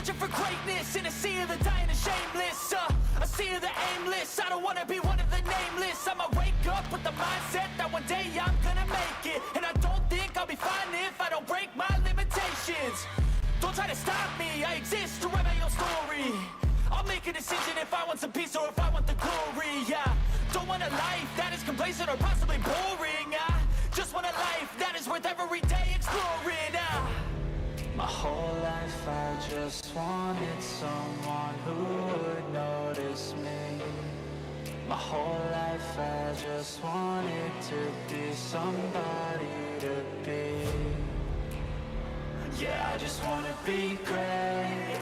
Searching for greatness in a sea of the dying and shameless, a sea of the aimless. I don't wanna be one of the nameless. I'ma wake up with the mindset that one day I'm gonna make it. And I don't think I'll be fine if I don't break my limitations. Don't try to stop me, I exist to write my own story. I'll make a decision if I want some peace or if I want the glory, yeah. Don't want a life that is complacent or possibly boring, just want a life that is worth every day exploring, My whole life I just wanted someone who would notice me. My whole life I just wanted to be somebody to be. Yeah, I just wanna be great.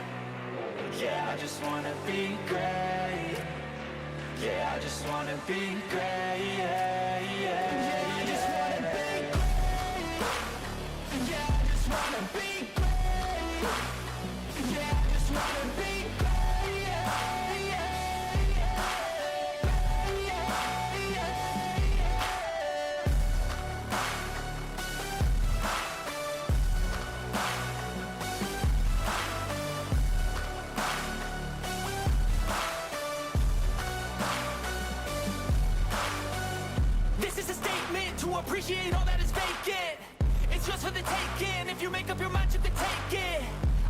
Yeah, I just wanna be great. Yeah, I just wanna be great. Yeah, yeah, I just wanna be great. Yeah, I just wanna be great. Yeah, I just wanna be great. Yeah, yeah, yeah, yeah, yeah. This is a statement to appreciate all that is vacant. It's just for the taking, if you make up your mind to take it.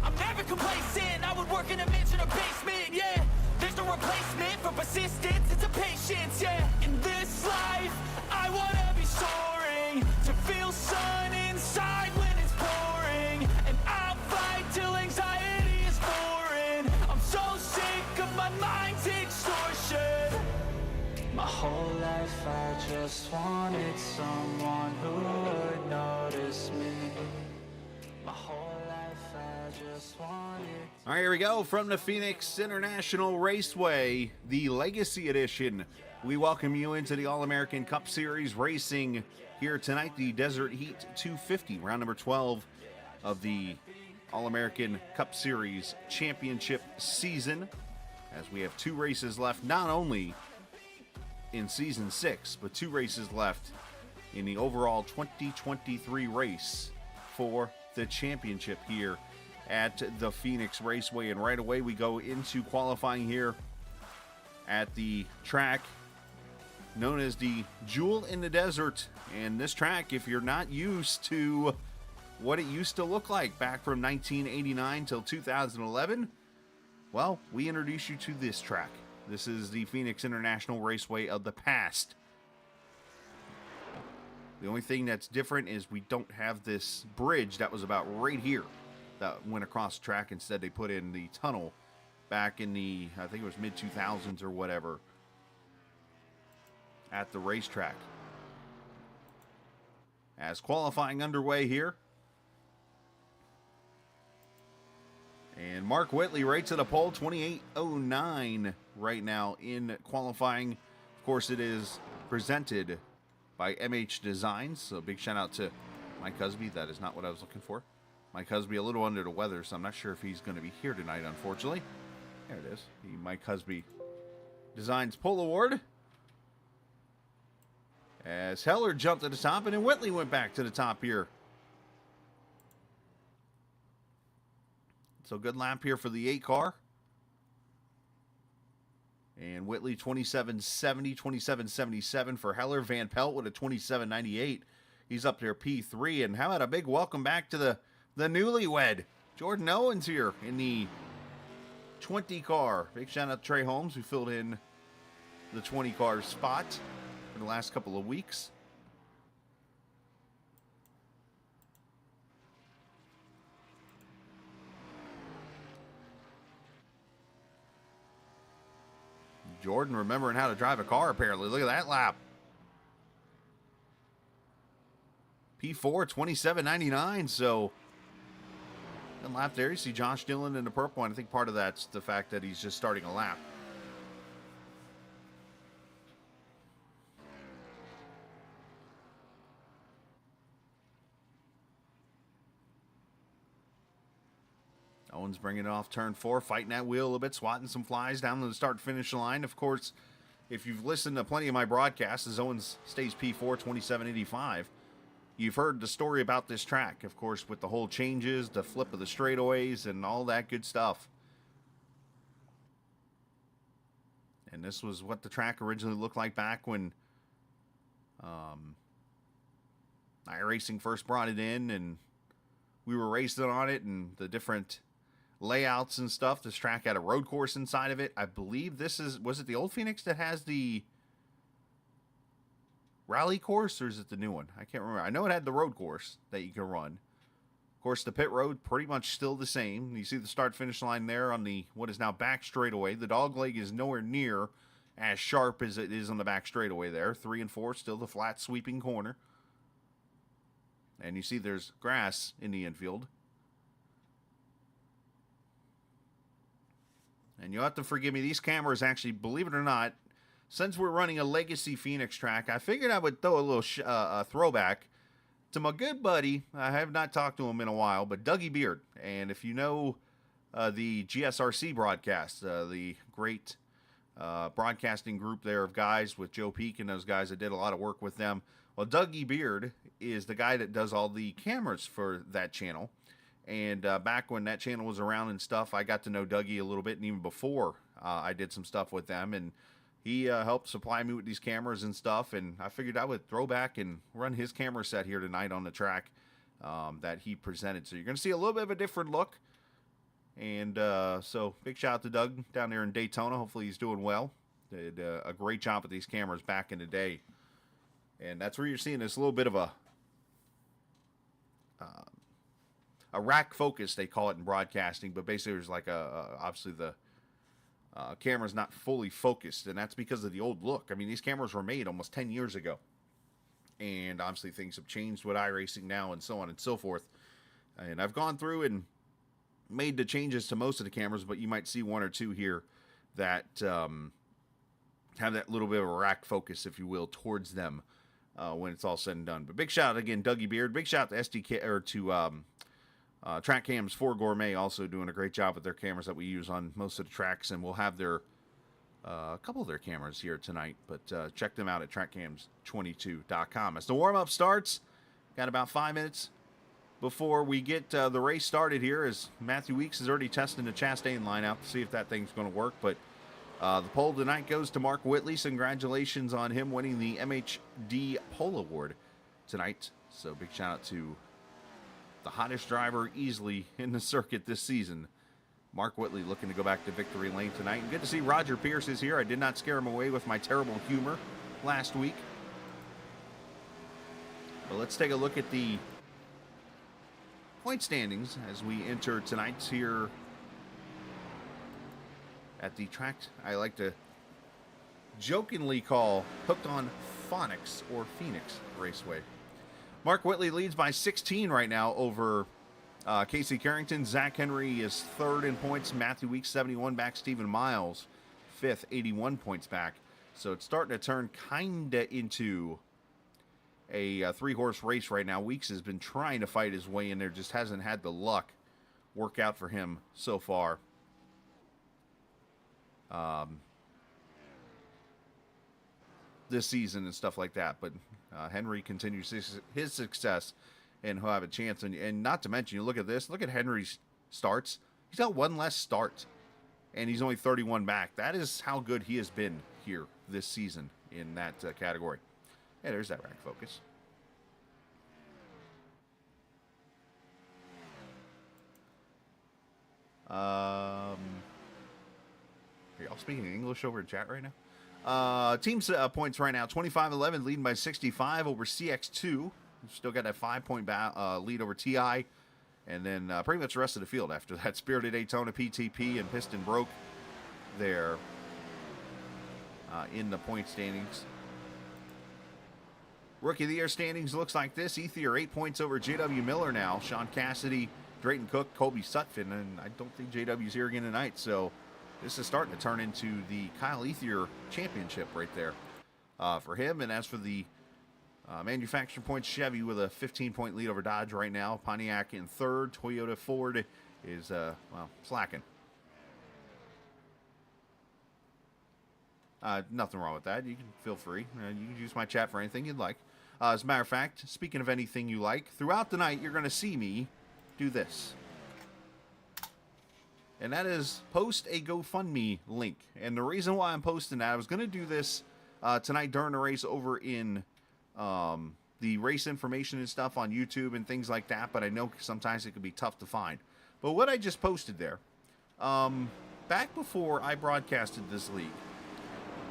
I'm never complacent, I would work in a mansion or basement, yeah. There's no replacement for persistence, it's a patience, yeah. In this life, I wanna be soaring, to feel sun inside when it's pouring. And I'll fight till anxiety is foreign. I'm so sick of my mind's extortion. My whole life I just wanted someone who would notice me. My whole life I just wanted. All right, here we go from the Phoenix International Raceway, the Legacy Edition. We welcome you into the All-American Cup Series racing here tonight, the Desert Heat 250, round number 12 of the All-American Cup Series championship season, as we have 2 races left, not only in season 6, but 2 races left in the overall 2023 race for the championship here at the Phoenix Raceway. And right away we go into qualifying here at the track known as the Jewel in the Desert. And this track, if you're not used to what it used to look like back from 1989 till 2011, well, we introduce you to this track. This is the Phoenix International Raceway of the past. The only thing that's different is we don't have this bridge that was about right here that went across the track. Instead, they put in the tunnel back in the, I think it was mid-2000s or whatever, at the racetrack. As qualifying underway here. And Mark Whitley right to the pole, 28.09 right now in qualifying. Of course, it is presented by MH Designs, so big shout out to Mike Husby. That is not what I was looking for. Mike Husby a little under the weather, so I'm not sure if he's going to be here tonight, unfortunately. There it is, the Mike Husby Designs Pole Award. As Heller jumped to the top, and then Whitley went back to the top here. So good lap here for the 8 car. And Whitley 27.70, 27.77 for Heller. Van Pelt with a 27.98. He's up there P3. And how about a big welcome back to the newlywed. Jordan Owens here in the 20 car. Big shout out to Trey Holmes, who filled in the 20 car spot for the last couple of weeks. Jordan remembering how to drive a car, apparently. Look at that lap. P4, 27.99. So, good lap there. You see Josh Dillon in the purple, and I think part of that's the fact that he's just starting a lap. Owens bringing it off turn 4, fighting that wheel a little bit, swatting some flies down to the start-finish line. Of course, if you've listened to plenty of my broadcasts, as Owens stays P4, 27.85. you've heard the story about this track, of course, with the whole changes, the flip of the straightaways, and all that good stuff. And this was what the track originally looked like back when iRacing first brought it in, and we were racing on it, and the different layouts and stuff. This track had a road course inside of it. I believe this was it the old Phoenix that has the rally course, or is it the new one? I can't remember. I know it had the road course that you can run. Of course, the pit road pretty much still the same. You see the start-finish line there on the what is now back straightaway. The dog leg is nowhere near as sharp as it is on the back straightaway there. 3 and 4, still the flat sweeping corner. And you see there's grass in the infield. And you'll have to forgive me, these cameras actually, believe it or not, since we're running a Legacy Phoenix track, I figured I would throw a little throwback to my good buddy. I have not talked to him in a while, but Dougie Beard. And if you know the GSRC broadcast, the great broadcasting group there of guys with Joe Peak and those guys, I did a lot of work with them. Well, Dougie Beard is the guy that does all the cameras for that channel. And back when that channel was around and stuff, I got to know Dougie a little bit, and even before I did some stuff with them. And he helped supply me with these cameras and stuff, and I figured I would throw back and run his camera set here tonight on the track that he presented. So you're going to see a little bit of a different look. And so big shout out to Doug down there in Daytona. Hopefully he's doing well. Did a great job with these cameras back in the day. And that's where you're seeing this little bit of a rack focus, they call it in broadcasting. But basically there's like obviously the camera's not fully focused, and that's because of the old look. I mean, these cameras were made almost 10 years ago. And obviously things have changed with iRacing now and so on and so forth. And I've gone through and made the changes to most of the cameras, but you might see one or two here that have that little bit of a rack focus, if you will, towards them when it's all said and done. But big shout out again, Dougie Beard. Big shout out to SDK or to Track Cams 4 Gourmet, also doing a great job with their cameras that we use on most of the tracks, and we'll have their a couple of their cameras here tonight. But check them out at trackcams22.com. As the warm-up starts, got about 5 minutes before we get the race started here, as Matthew Weeks is already testing the Chastain line out to see if that thing's going to work. But the pole tonight goes to Mark Whitley. So congratulations on him winning the MHD Pole Award tonight. So big shout out to the hottest driver easily in the circuit this season, Mark Whitley, looking to go back to victory lane tonight. And good to see Roger Pierce is here. I did not scare him away with my terrible humor last week. But let's take a look at the point standings as we enter tonight's here at the track I like to jokingly call Hooked on Phonics or Phoenix Raceway. Mark Whitley leads by 16 right now over Casey Carrington. Zach Henry is third in points. Matthew Weeks, 71 back. Stephen Miles, fifth, 81 points back. So it's starting to turn kind of into a three-horse race right now. Weeks has been trying to fight his way in there, just hasn't had the luck work out for him so far. This season and stuff like that. But Henry continues his success, and he'll have a chance. And not to mention, you look at this. Look at Henry's starts. He's got one less start, and he's only 31 back. That is how good he has been here this season in that category. Yeah, there's that rack focus. Are y'all speaking English over in chat right now? Team's points right now, 25-11, leading by 65 over CX2. Still got that 5-point lead over TI. And then pretty much the rest of the field after that. Spirited Daytona, PTP, and Piston Broke there in the point standings. Rookie of the Year standings looks like this. Ethier 8 points over JW Miller now. Sean Cassidy, Drayton Cook, Colby Sutphin. And I don't think JW's here again tonight, so this is starting to turn into the Kyle Ethier championship right there for him. And as for the manufacturer points, Chevy with a 15-point lead over Dodge right now. Pontiac in third. Toyota Ford is, slacking. Nothing wrong with that. You can feel free. You can use my chat for anything you'd like. As a matter of fact, speaking of anything you like, throughout the night, you're going to see me do this. And that is post a GoFundMe link. And the reason why I'm posting that, I was going to do this tonight during the race over in the race information and stuff on YouTube and things like that, but I know sometimes it can be tough to find. But what I just posted there, back before I broadcasted this league,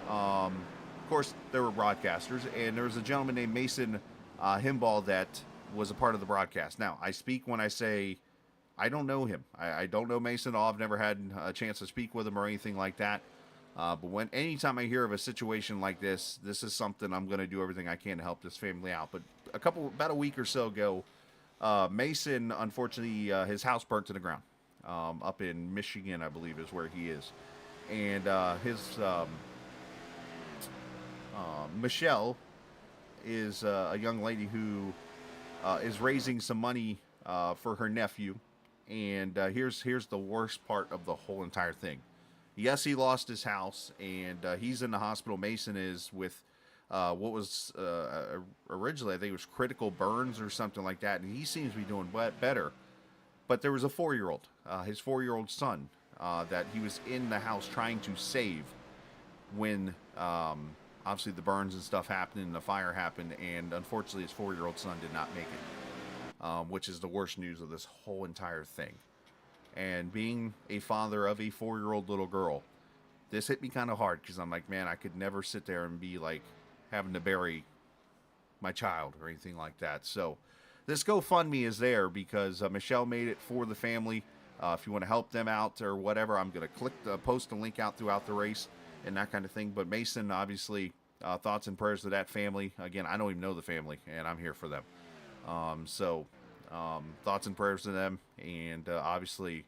of course, there were broadcasters, and there was a gentleman named Mason Himball that was a part of the broadcast. Now, I speak when I say I don't know him. I don't know Mason at all. I've never had a chance to speak with him or anything like that. But anytime I hear of a situation like this is something I'm going to do everything I can to help this family out. But about a week or so ago, Mason, unfortunately, his house burnt to the ground up in Michigan, I believe is where he is. And his Michelle is a young lady who is raising some money for her nephew. And here's the worst part of the whole entire thing. Yes, he lost his house, and he's in the hospital. Mason is with what was originally, I think it was critical burns or something like that, and he seems to be doing better. But there was a 4-year-old, his 4-year-old son, that he was in the house trying to save when obviously the burns and stuff happened and the fire happened, and unfortunately his 4-year-old son did not make it, which is the worst news of this whole entire thing. And being a father of a 4-year-old little girl, this hit me kind of hard because I'm like, man, I could never sit there and be like having to bury my child or anything like that. So this GoFundMe is there because Michelle made it for the family. If you want to help them out or whatever, I'm going to post a link out throughout the race and that kind of thing. But Mason, obviously, thoughts and prayers to that family. Again, I don't even know the family, and I'm here for them. Thoughts and prayers to them, and obviously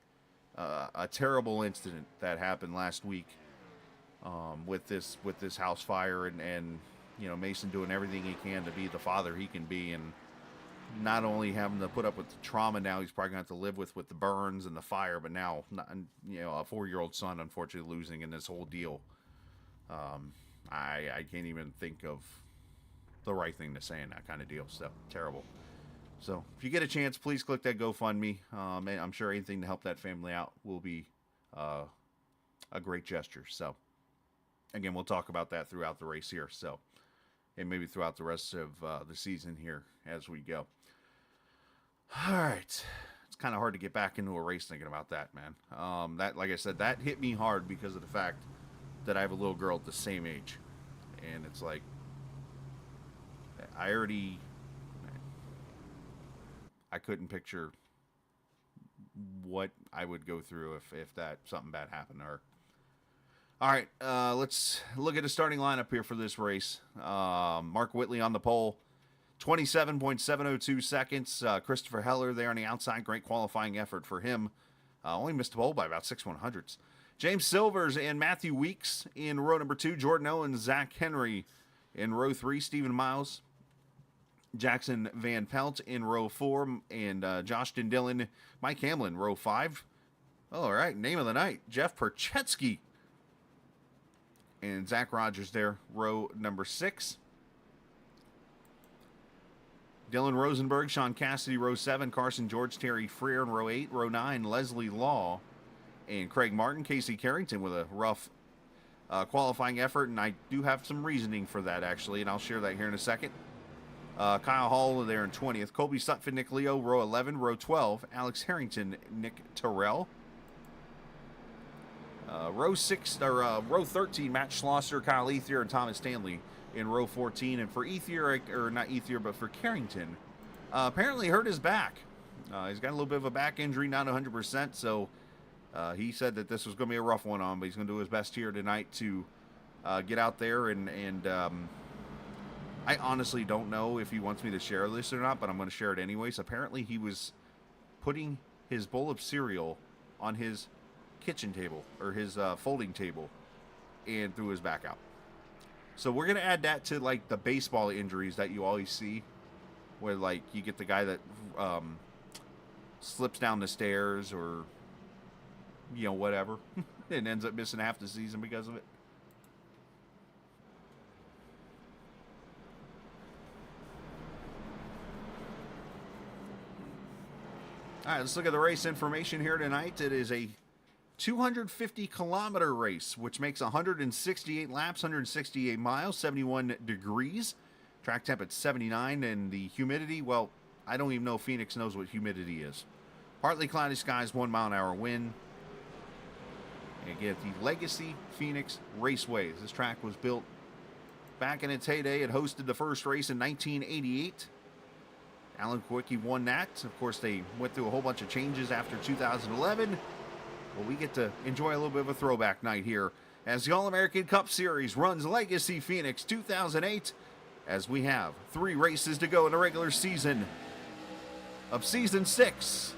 a terrible incident that happened last week with this house fire, and you know, Mason doing everything he can to be the father he can be, and not only having to put up with the trauma now he's probably going to have to live with the burns and the fire, but now, you know, a 4-year-old son unfortunately losing in this whole deal. I can't even think of the right thing to say in that kind of deal. So terrible. So if you get a chance, please click that GoFundMe. And I'm sure anything to help that family out will be a great gesture. So again, we'll talk about that throughout the race here. So, and maybe throughout the rest of the season here as we go. All right. It's kind of hard to get back into a race thinking about that, man. That, like I said, that hit me hard because of the fact that I have a little girl at the same age. And it's like, I couldn't picture what I would go through if that something bad happened to her. All right, let's look at the starting lineup here for this race. Mark Whitley on the pole, 27.702 seconds. Christopher Heller there on the outside. Great qualifying effort for him. Only missed the pole by about 6/100ths. James Silvers and Matthew Weeks in row number 2. Jordan Owens, Zach Henry in row 3. Stephen Miles, Jackson Van Pelt in row 4, and Joshton Dillon, Mike Hamlin, row 5. All right, name of the night, Jeff Perchetsky. And Zach Rogers there, row number 6. Dylan Rosenberg, Sean Cassidy, row 7. Carson George, Terry Freer in row 8. Row 9, Leslie Law and Craig Martin. Casey Carrington with a rough qualifying effort, and I do have some reasoning for that, actually, and I'll share that here in a second. Kyle Hall there in 20th. Colby Sutphin, Nick Leo, row 11. Row 12, Alex Harrington, Nick Terrell. Row 13, Matt Schlosser, Kyle Ethier, and Thomas Stanley in row 14. And for Ethier, or not Ethier, but for Carrington, apparently hurt his back. He's got a little bit of a back injury, not 100%, so he said that this was going to be a rough one on him, but he's going to do his best here tonight to get out there, and I honestly don't know if he wants me to share this or not, but I'm going to share it anyways. Apparently he was putting his bowl of cereal on his kitchen table, or his folding table, and threw his back out. So we're going to add that to like the baseball injuries that you always see, where like you get the guy that slips down the stairs, or you know, whatever, and ends up missing half the season because of it. All right, let's look at the race information here tonight. It is a 250-kilometer race, which makes 168 laps, 168 miles, 71 degrees. Track temp at 79, and the humidity, well, I don't even know if Phoenix knows what humidity is. Partly cloudy skies, 1 mile-an-hour wind. And again, the Legacy Phoenix Raceway. This track was built back in its heyday. It hosted the first race in 1988. Alan Kwiecki won that. Of course, they went through a whole bunch of changes after 2011. Well, we get to enjoy a little bit of a throwback night here as the All-American Cup Series runs Legacy Phoenix 2008, as we have 3 races to go in the regular season of Season 6.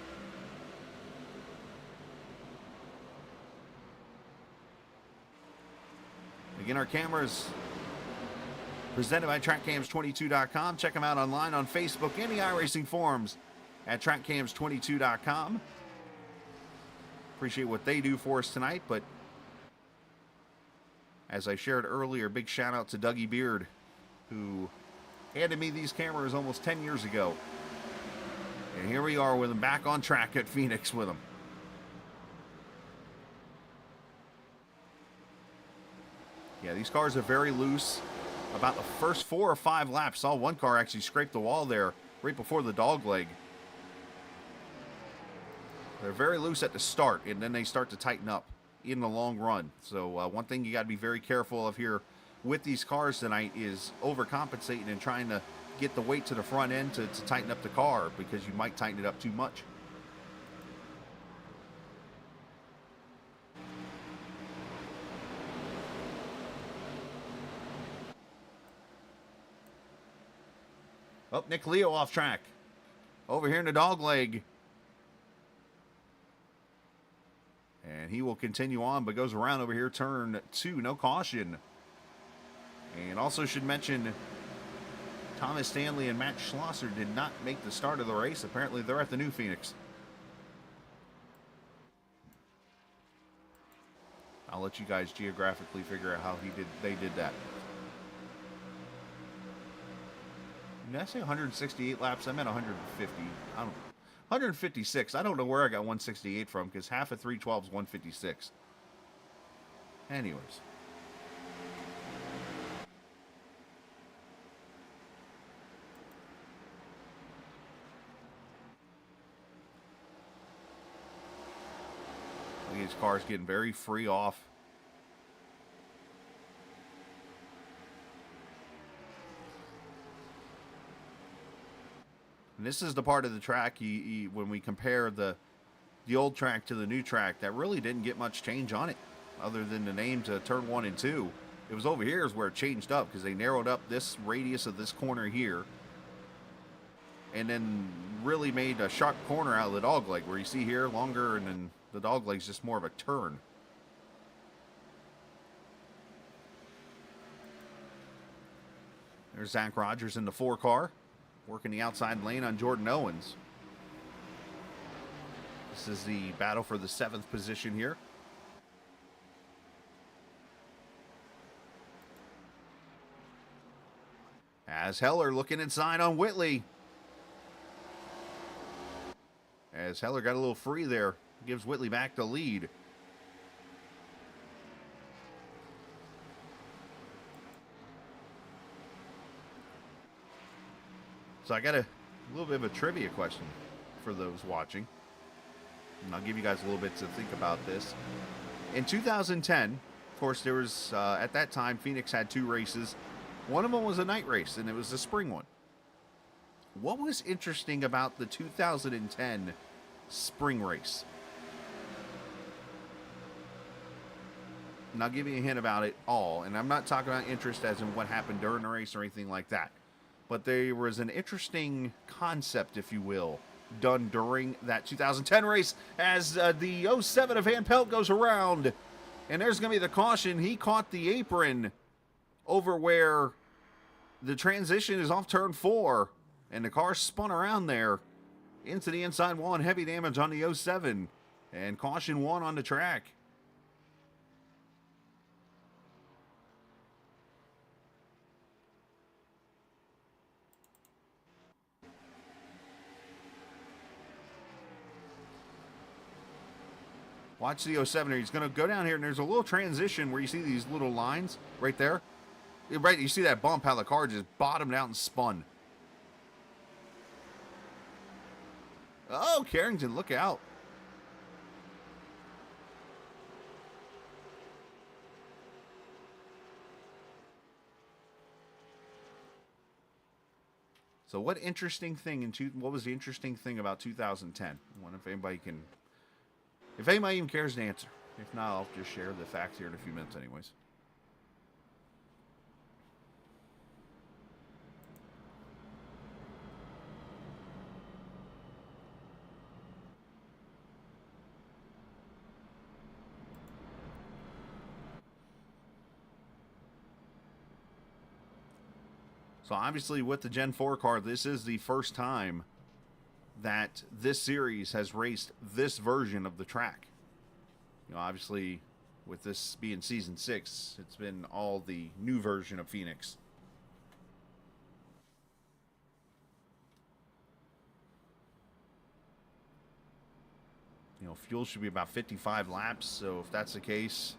Again, our cameras presented by TrackCams22.com. Check them out online on Facebook and the iRacing forums at TrackCams22.com. Appreciate what they do for us tonight, but as I shared earlier, big shout out to Dougie Beard, who handed me these cameras almost 10 years ago. And here we are with them back on track at Phoenix with them. Yeah, these cars are very loose. About the first 4 or 5 laps, saw one car actually scrape the wall there right before the dog leg. They're very loose at the start, and then they start to tighten up in the long run. So one thing you got to be very careful of here with these cars tonight is overcompensating and trying to get the weight to the front end to tighten up the car, because you might tighten it up too much. Oh, Nick Leo off track. Over here in the dog leg. And he will continue on, but goes around over here, turn 2, no caution. And also should mention, Thomas Stanley and Matt Schlosser did not make the start of the race. Apparently they're at the new Phoenix. I'll let you guys geographically figure out how they did that. Did I say 168 laps? I meant 150. I don't know. 156. I don't know where I got 168 from, because half of 312 is 156. Anyways. Look at these cars getting very free off. And this is the part of the track, when we compare the old track to the new track, that really didn't get much change on it, other than the name to turn 1 and 2. It was over here is where it changed up, because they narrowed up this radius of this corner here, and then really made a sharp corner out of the dog leg, where you see here longer, and then the dog leg's just more of a turn. There's Zach Rogers in the 4 car. Working the outside lane on Jordan Owens. This is the battle for the 7th position here. As Heller looking inside on Whitley. As Heller got a little free there. Gives Whitley back the lead. So I got a little bit of a trivia question for those watching. And I'll give you guys a little bit to think about this. In 2010, of course, there was, at that time, Phoenix had 2 races. One of them was a night race, and it was the spring one. What was interesting about the 2010 spring race? And I'll give you a hint about it all. And I'm not talking about interest as in what happened during the race or anything like that. But there was an interesting concept, if you will, done during that 2010 race as the 07 of Van Pelt goes around. And there's going to be the caution. He caught the apron over where the transition is off turn 4. And the car spun around there into the inside wall and heavy damage on the 07. And caution 1 on the track. Watch the 07 here. He's going to go down here, and there's a little transition where you see these little lines right there. Right, you see that bump, how the car just bottomed out and spun. Oh, Carrington, look out. So what interesting thing what was the interesting thing about 2010? I wonder if anybody even cares to answer. If not, I'll just share the facts here in a few minutes anyways. So obviously with the Gen 4 car, this is the first time that this series has raced this version of the track. You know, obviously with this being season 6, it's been all the new version of Phoenix. You know, fuel should be about 55 laps, so if that's the case,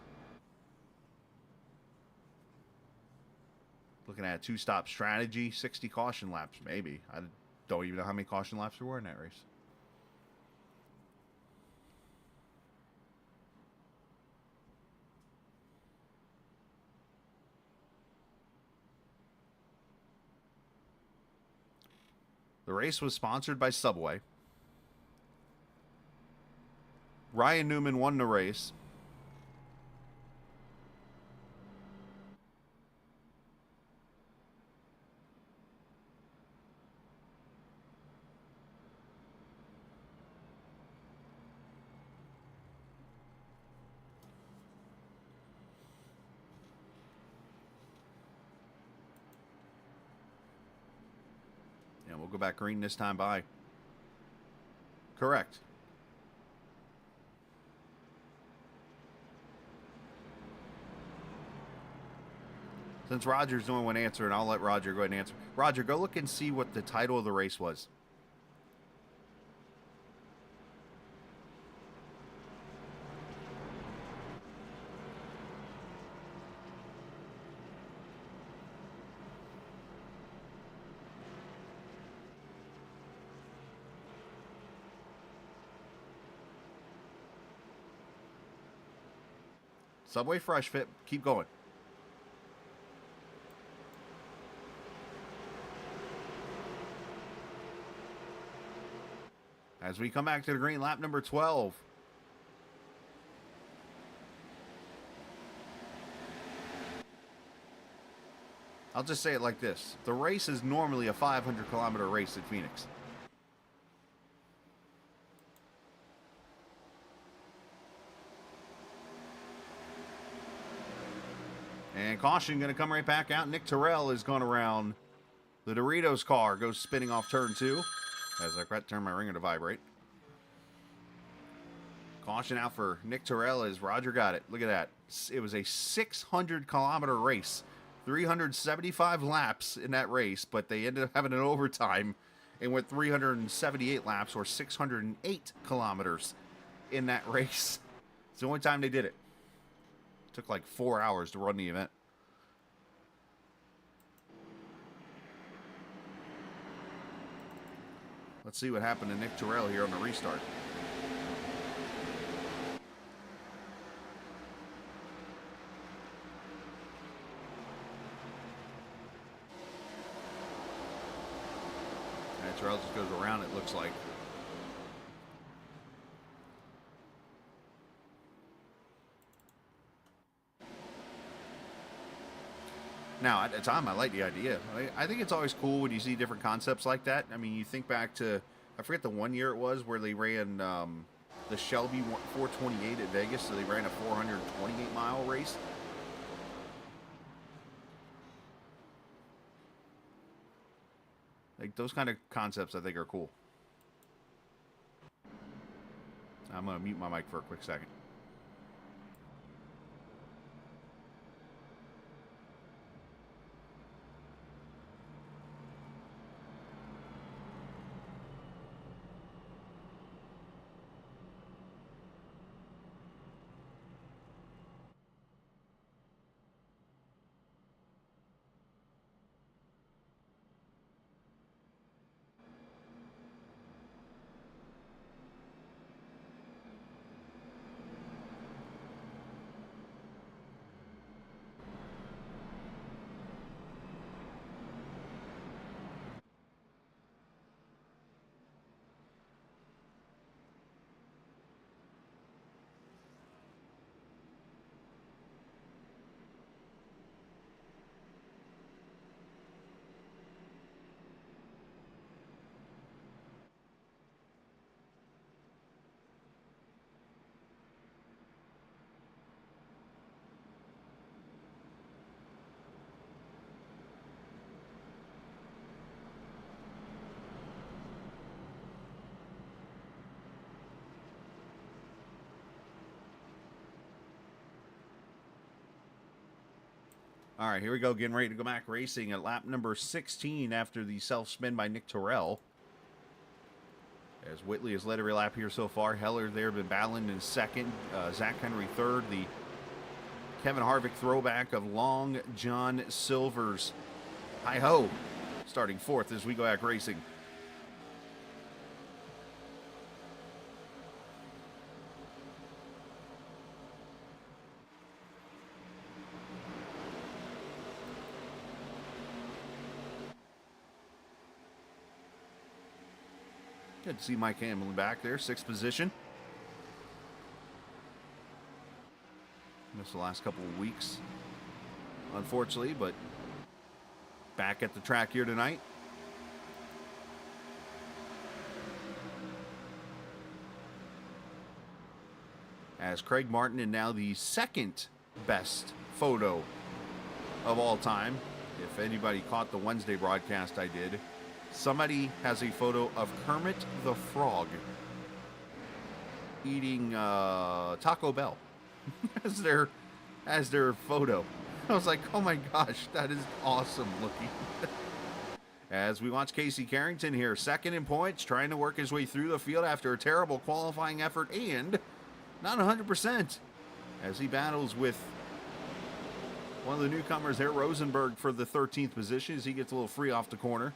looking at a two-stop strategy, 60 caution laps, maybe. I don't even know how many caution laps there were in that race. The race was sponsored by Subway. Ryan Newman won the race. Yeah, we'll go back green this time by. Correct. Since Roger's the only one answering, I'll let Roger go ahead and answer. Roger, go look and see what the title of the race was. Subway Fresh Fit. Keep going. As we come back to the green, lap number 12. I'll just say it like this. The race is normally a 500-kilometer race at Phoenix. And caution going to come right back out. Nick Terrell is going around. The Doritos car goes spinning off turn 2. As I forgot to turn my ringer to vibrate. Caution out for Nick Terrell as Roger got it. Look at that. It was a 600-kilometer race. 375 laps in that race, but they ended up having an overtime and went 378 laps, or 608 kilometers in that race. It's the only time they did it. It took like 4 hours to run the event. Let's see what happened to Nick Terrell here on the restart. And Terrell just goes around, it looks like. Now, at the time, I like the idea. I think it's always cool when you see different concepts like that. I mean, you think back to, I forget the one year it was where they ran the Shelby 428 at Vegas, so they ran a 428-mile race. Like, those kind of concepts I think are cool. I'm going to mute my mic for a quick second. All right, here we go. Getting ready to go back racing at lap number 16 after the self-spin by Nick Terrell. As Whitley has led every lap here so far. Heller there been battling in second. Zach Henry third. The Kevin Harvick throwback of Long John Silver's hi-ho starting fourth as we go back racing. Good to see Mike Hamlin back there, sixth position. Missed the last couple of weeks, unfortunately, but back at the track here tonight. As Craig Martin, and now the second best photo of all time. If anybody caught the Wednesday broadcast I did, somebody has a photo of Kermit the Frog eating Taco Bell as their photo. I was like, oh my gosh, that is awesome looking. As we watch Casey Carrington here, second in points, trying to work his way through the field after a terrible qualifying effort and not 100% as he battles with one of the newcomers there, Rosenberg, for the 13th position as he gets a little free off the corner.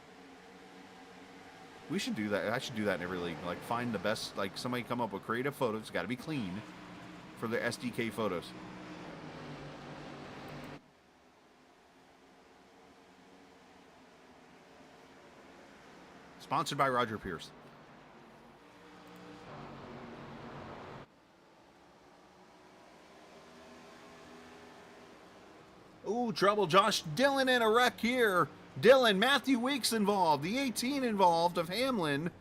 We should do that. I should do that in every league. Like, find the best, like, somebody come up with creative photos. It's got to be clean for their SDK photos. Sponsored by Roger Pierce. Ooh, trouble. Josh Dillon in a wreck here. Dillon, Matthew Weeks involved. The 18 involved of Hamlin.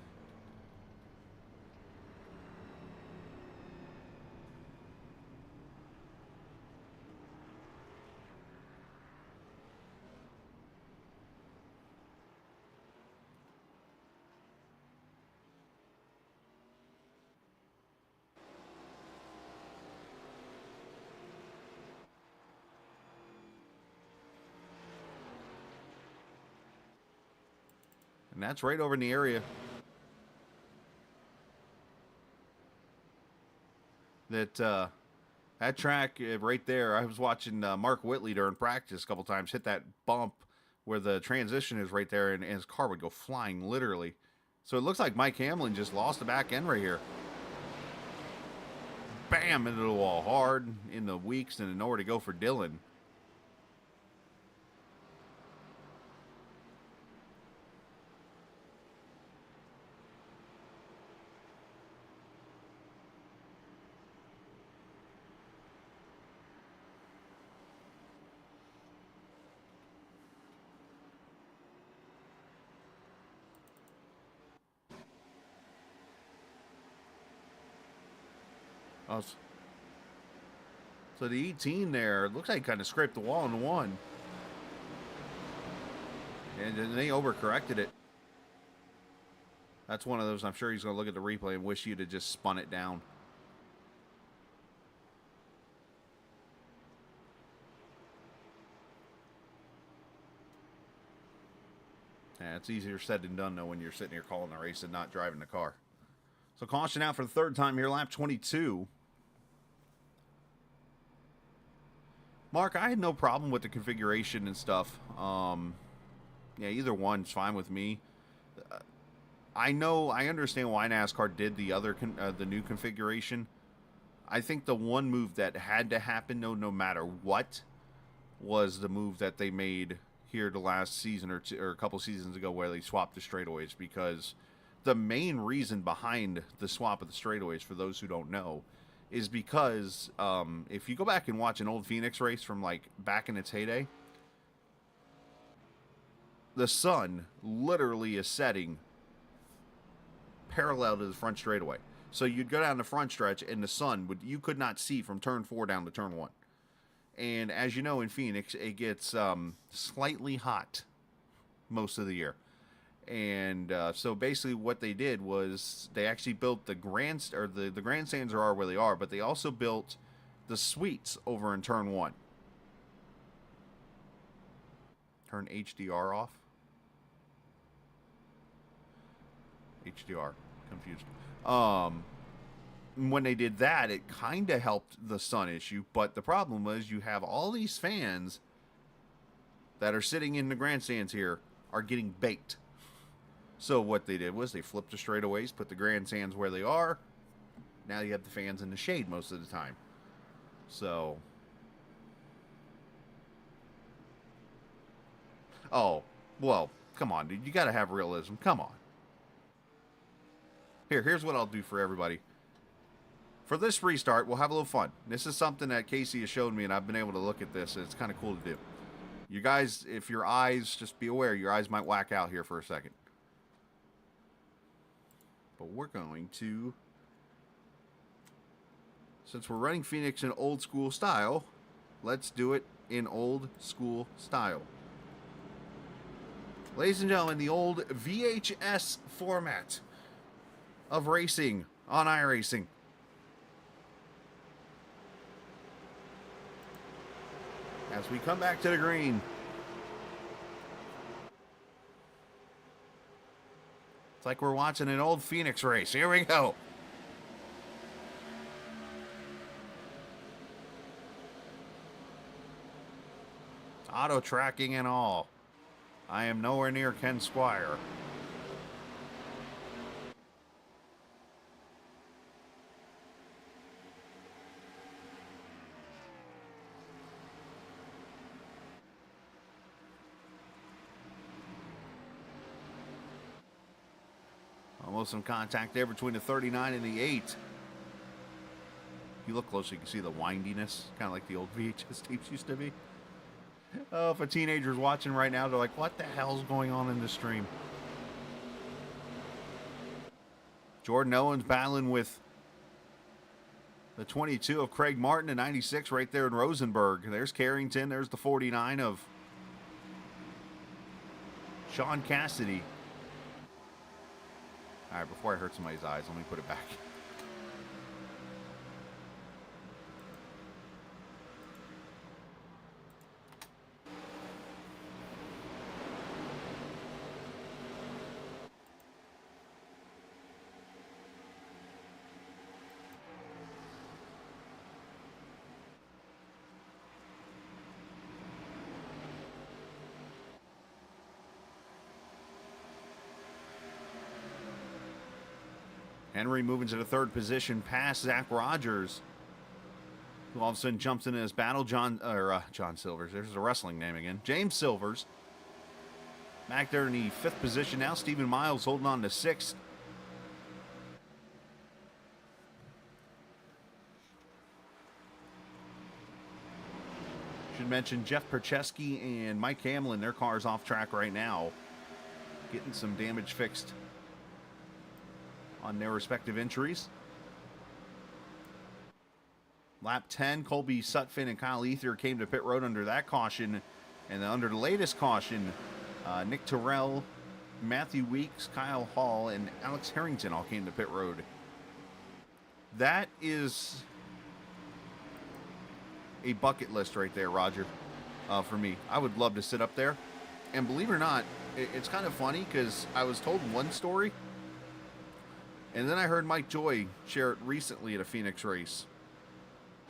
And that's right over in the area that that track right there. I was watching Mark Whitley during practice a couple times hit that bump where the transition is right there, and his car would go flying literally. So it looks like Mike Hamlin just lost the back end right here. Bam, into the wall hard in the Weeks, and nowhere to go for Dillon. Oh, so the 18 there, looks like he kind of scraped the wall in one. And then they overcorrected it. That's one of those, I'm sure he's going to look at the replay and wish you'd have just spun it down. Yeah, it's easier said than done, though, when you're sitting here calling the race and not driving the car. So caution out for the third time here, lap 22. Mark, I had no problem with the configuration and stuff. Yeah, either one's fine with me. I understand why NASCAR did the other, the new configuration. I think the one move that had to happen, no matter what, was the move that they made here the last season or two, or a couple seasons ago, where they swapped the straightaways. Because the main reason behind the swap of the straightaways, for those who don't know, is because if you go back and watch an old Phoenix race from like back in its heyday, the sun literally is setting parallel to the front straightaway. So you'd go down the front stretch and the sun you could not see from turn 4 down to turn 1. And as you know, in Phoenix, it gets slightly hot most of the year. And so basically what they did was they actually built the grandstands are where they are, but they also built the suites over in turn 1. Turn HDR off. HDR. Confused. When they did that, it kind of helped the sun issue, but the problem was you have all these fans that are sitting in the grandstands here are getting baked. So what they did was they flipped the straightaways, put the grandstands where they are. Now you have the fans in the shade most of the time. So, oh, well, come on, dude. You got to have realism. Come on. Here's what I'll do for everybody. For this restart, we'll have a little fun. This is something that Casey has showed me, and I've been able to look at this, and it's kind of cool to do. You guys, if your eyes, just be aware, your eyes might whack out here for a second. But we're going to, since we're running Phoenix in old school style, let's do it in old school style. Ladies and gentlemen, the old VHS format of racing on iRacing. As we come back to the green. It's like we're watching an old Phoenix race. Here we go. Auto tracking and all. I am nowhere near Ken Squire. Almost some contact there between the 39 and the 8. If you look closely, you can see the windiness, kind of like the old VHS tapes used to be. Oh, if a teenager's watching right now, they're like, what the hell's going on in this stream? Jordan Owens battling with the 22 of Craig Martin, the 96 right there in Rosenberg. There's Carrington. There's the 49 of Sean Cassidy. All right, before I hurt somebody's eyes, let me put it back. Henry moving to the third position past Zach Rogers, who all of a sudden jumps into this battle. John Silvers. There's a wrestling name again. James Silvers. Back there in the fifth position now. Stephen Miles holding on to sixth. Should mention Jeff Percheski and Mike Hamlin. Their car's off track right now, getting some damage fixed on their respective entries. Lap 10, Colby Sutphin and Kyle Ether came to pit road under that caution. And then under the latest caution, Nick Terrell, Matthew Weeks, Kyle Hall, and Alex Harrington all came to pit road. That is a bucket list right there, Roger, for me. I would love to sit up there. And believe it or not, it's kind of funny because I was told one story, and then I heard Mike Joy share it recently at a Phoenix race.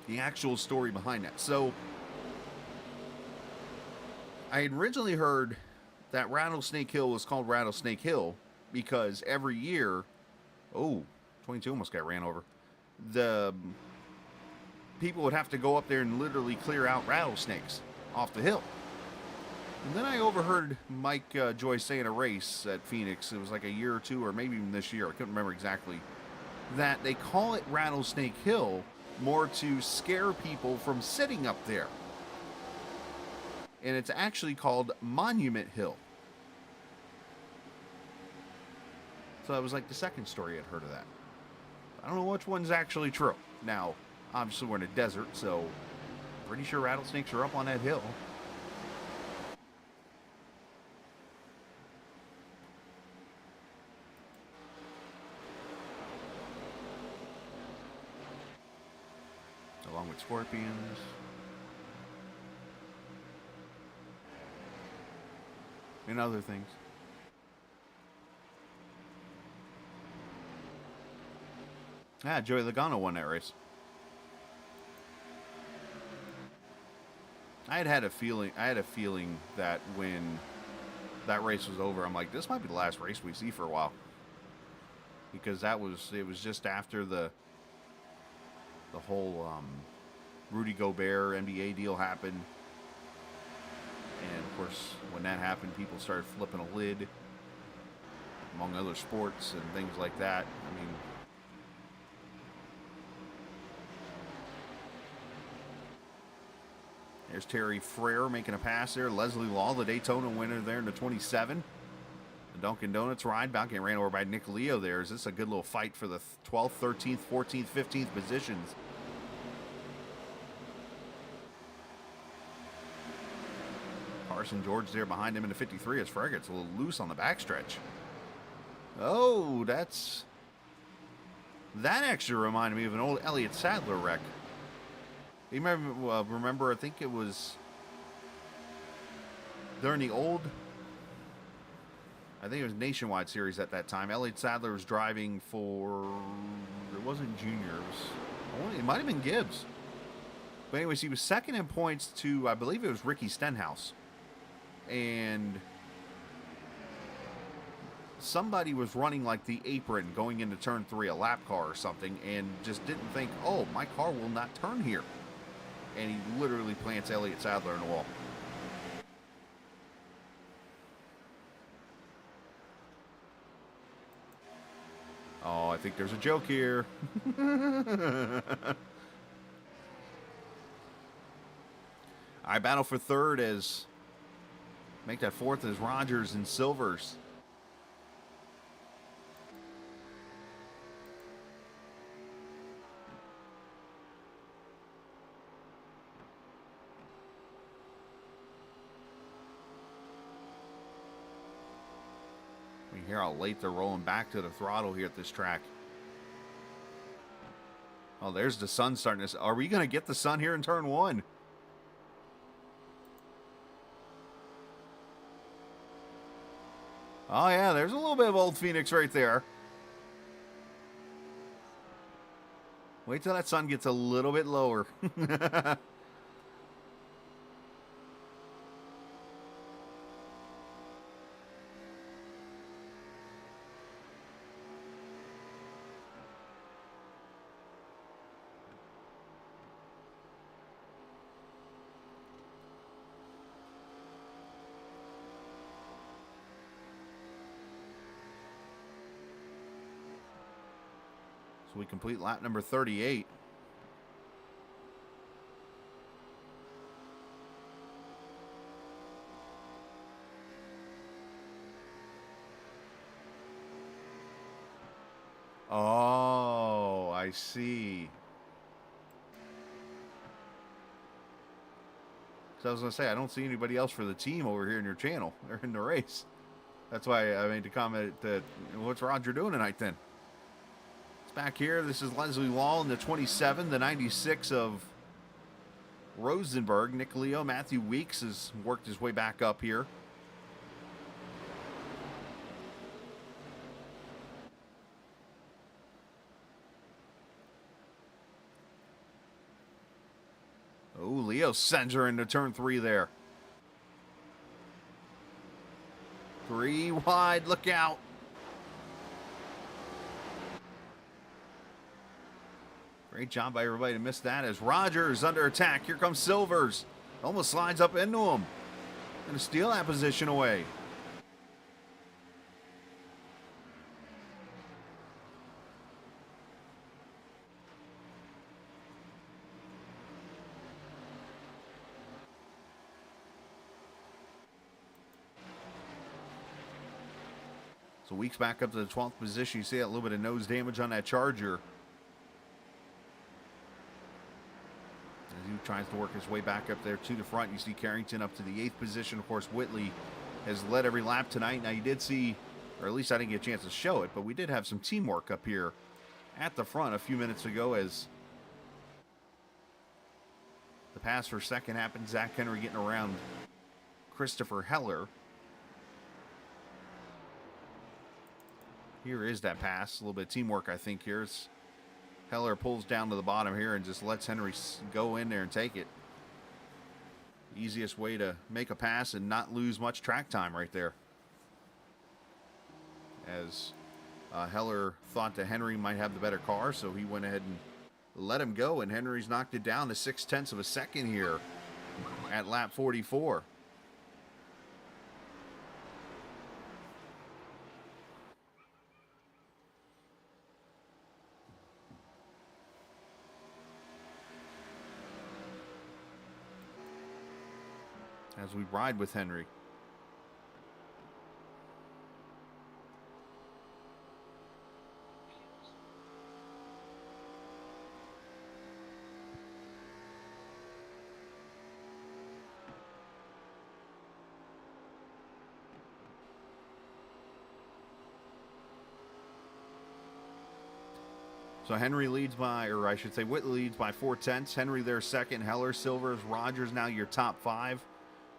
The actual story behind that. So, I had originally heard that Rattlesnake Hill was called Rattlesnake Hill because every year, 22 almost got ran over. The people would have to go up there and literally clear out rattlesnakes off the hill. And then I overheard Mike Joy say in a race at Phoenix, it was like a year or two, or maybe even this year, I couldn't remember exactly, that they call it Rattlesnake Hill more to scare people from sitting up there. And it's actually called Monument Hill. So that was like the second story I'd heard of that. I don't know which one's actually true. Now, obviously we're in a desert, so pretty sure rattlesnakes are up on that hill. Along with scorpions. and other things. Joey Logano won that race. I had a feeling that when that race was over, I'm like, this might be the last race we see for a while. Because it was just after the whole Rudy Gobert NBA deal happened. And of course, when that happened, people started flipping a lid, among other sports and things like that. I mean, there's Terry Frere making a pass there. Leslie Law, the Daytona winner there in the 27. The Dunkin' Donuts ride about getting ran over by Nick Leo there. Is this a good little fight for the 12th, 13th, 14th, 15th positions? Carson George there behind him in the 53 as Frere gets a little loose on the backstretch. Oh, that actually reminded me of an old Elliott Sadler wreck. You remember, I think it was during the old, I think it was Nationwide Series at that time. Elliott Sadler was driving for, it wasn't Junior, it might have been Gibbs. But anyways, he was second in points to, I believe it was Ricky Stenhouse. And somebody was running like the apron going into turn 3, a lap car or something, and just didn't think, oh, my car will not turn here. And he literally plants Elliott Sadler in the wall. Oh, I think there's a joke here. I battle for third as make that fourth as Rogers and Silvers. You hear how late they're rolling back to the throttle here at this track. Oh, there's the sun starting to... Are we going to get the sun here in turn 1? Oh, yeah, there's a little bit of old Phoenix right there. Wait till that sun gets a little bit lower. So we complete lap number 38. Oh, I see. So I was going to say, I don't see anybody else for the team over here in your channel. They're in the race. That's why I made the comment that, what's Roger doing tonight then? It's back here. This is Leslie Law in the 27, the 96 of Rosenberg. Nick Leo, Matthew Weeks has worked his way back up here. Oh, Leo sends her into turn 3 there. 3 wide, look out. Great job by everybody to miss that as Rogers under attack. Here comes Silvers. Almost slides up into him. Gonna steal that position away. So Weeks back up to the 12th position. You see that little bit of nose damage on that Charger. As he tries to work his way back up there to the front. You see Carrington up to the 8th position. Of course, Whitley has led every lap tonight. Now you did see, or at least I didn't get a chance to show it, but we did have some teamwork up here at the front a few minutes ago as the pass for second happened. Zach Henry getting around Christopher Heller. Here is that pass. A little bit of teamwork, I think. Here's Heller pulls down to the bottom here and just lets Henry go in there and take it. Easiest way to make a pass and not lose much track time right there. As Heller thought that Henry might have the better car, so he went ahead and let him go, and Henry's knocked it down to 0.6 of a second here at lap 44. As we ride with Henry. So Henry leads by, or I should say Whitley leads by 0.4. Henry there second. Heller, Silvers, Rogers now your top 5.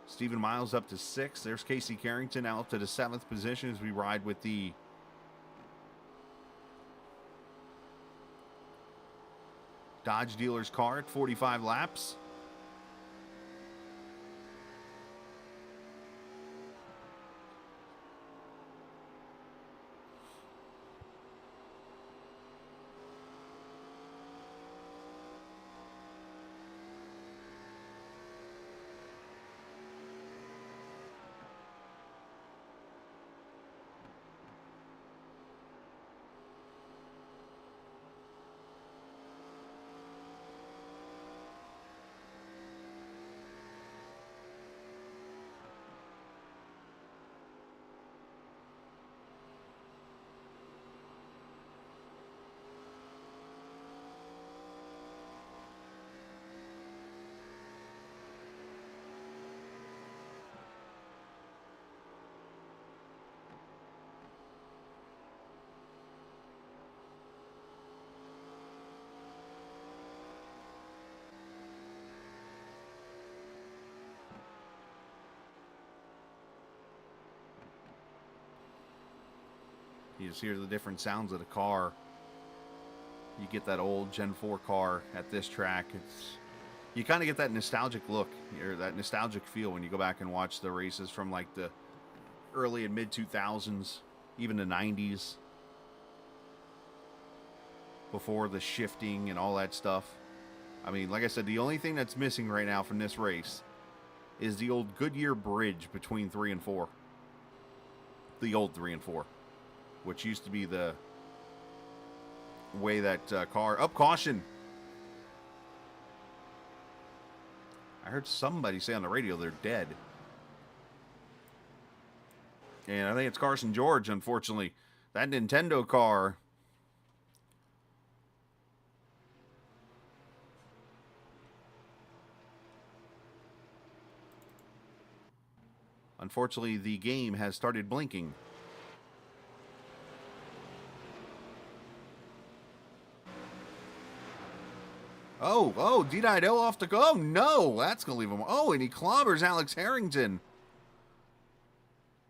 Stephen Miles up to 6. There's Casey Carrington now up to the 7th position as we ride with the Dodge dealer's car at 45 laps. You just hear the different sounds of the car. You get that old Gen 4 car at this track. You kind of get that nostalgic look, or that nostalgic feel when you go back and watch the races from like the early and mid 2000s, even the 90s, before the shifting and all that stuff. I mean, like I said, the only thing that's missing right now from this race is the old Goodyear bridge between 3 and 4. The old 3 and 4. Which used to be the way that car... Up, caution! I heard somebody say on the radio they're dead. And I think it's Carson George, unfortunately. That Nintendo car... Unfortunately, the game has started blinking. Oh, D-Dido off the go. Oh, no, that's going to leave him. Oh, and he clobbers Alex Harrington.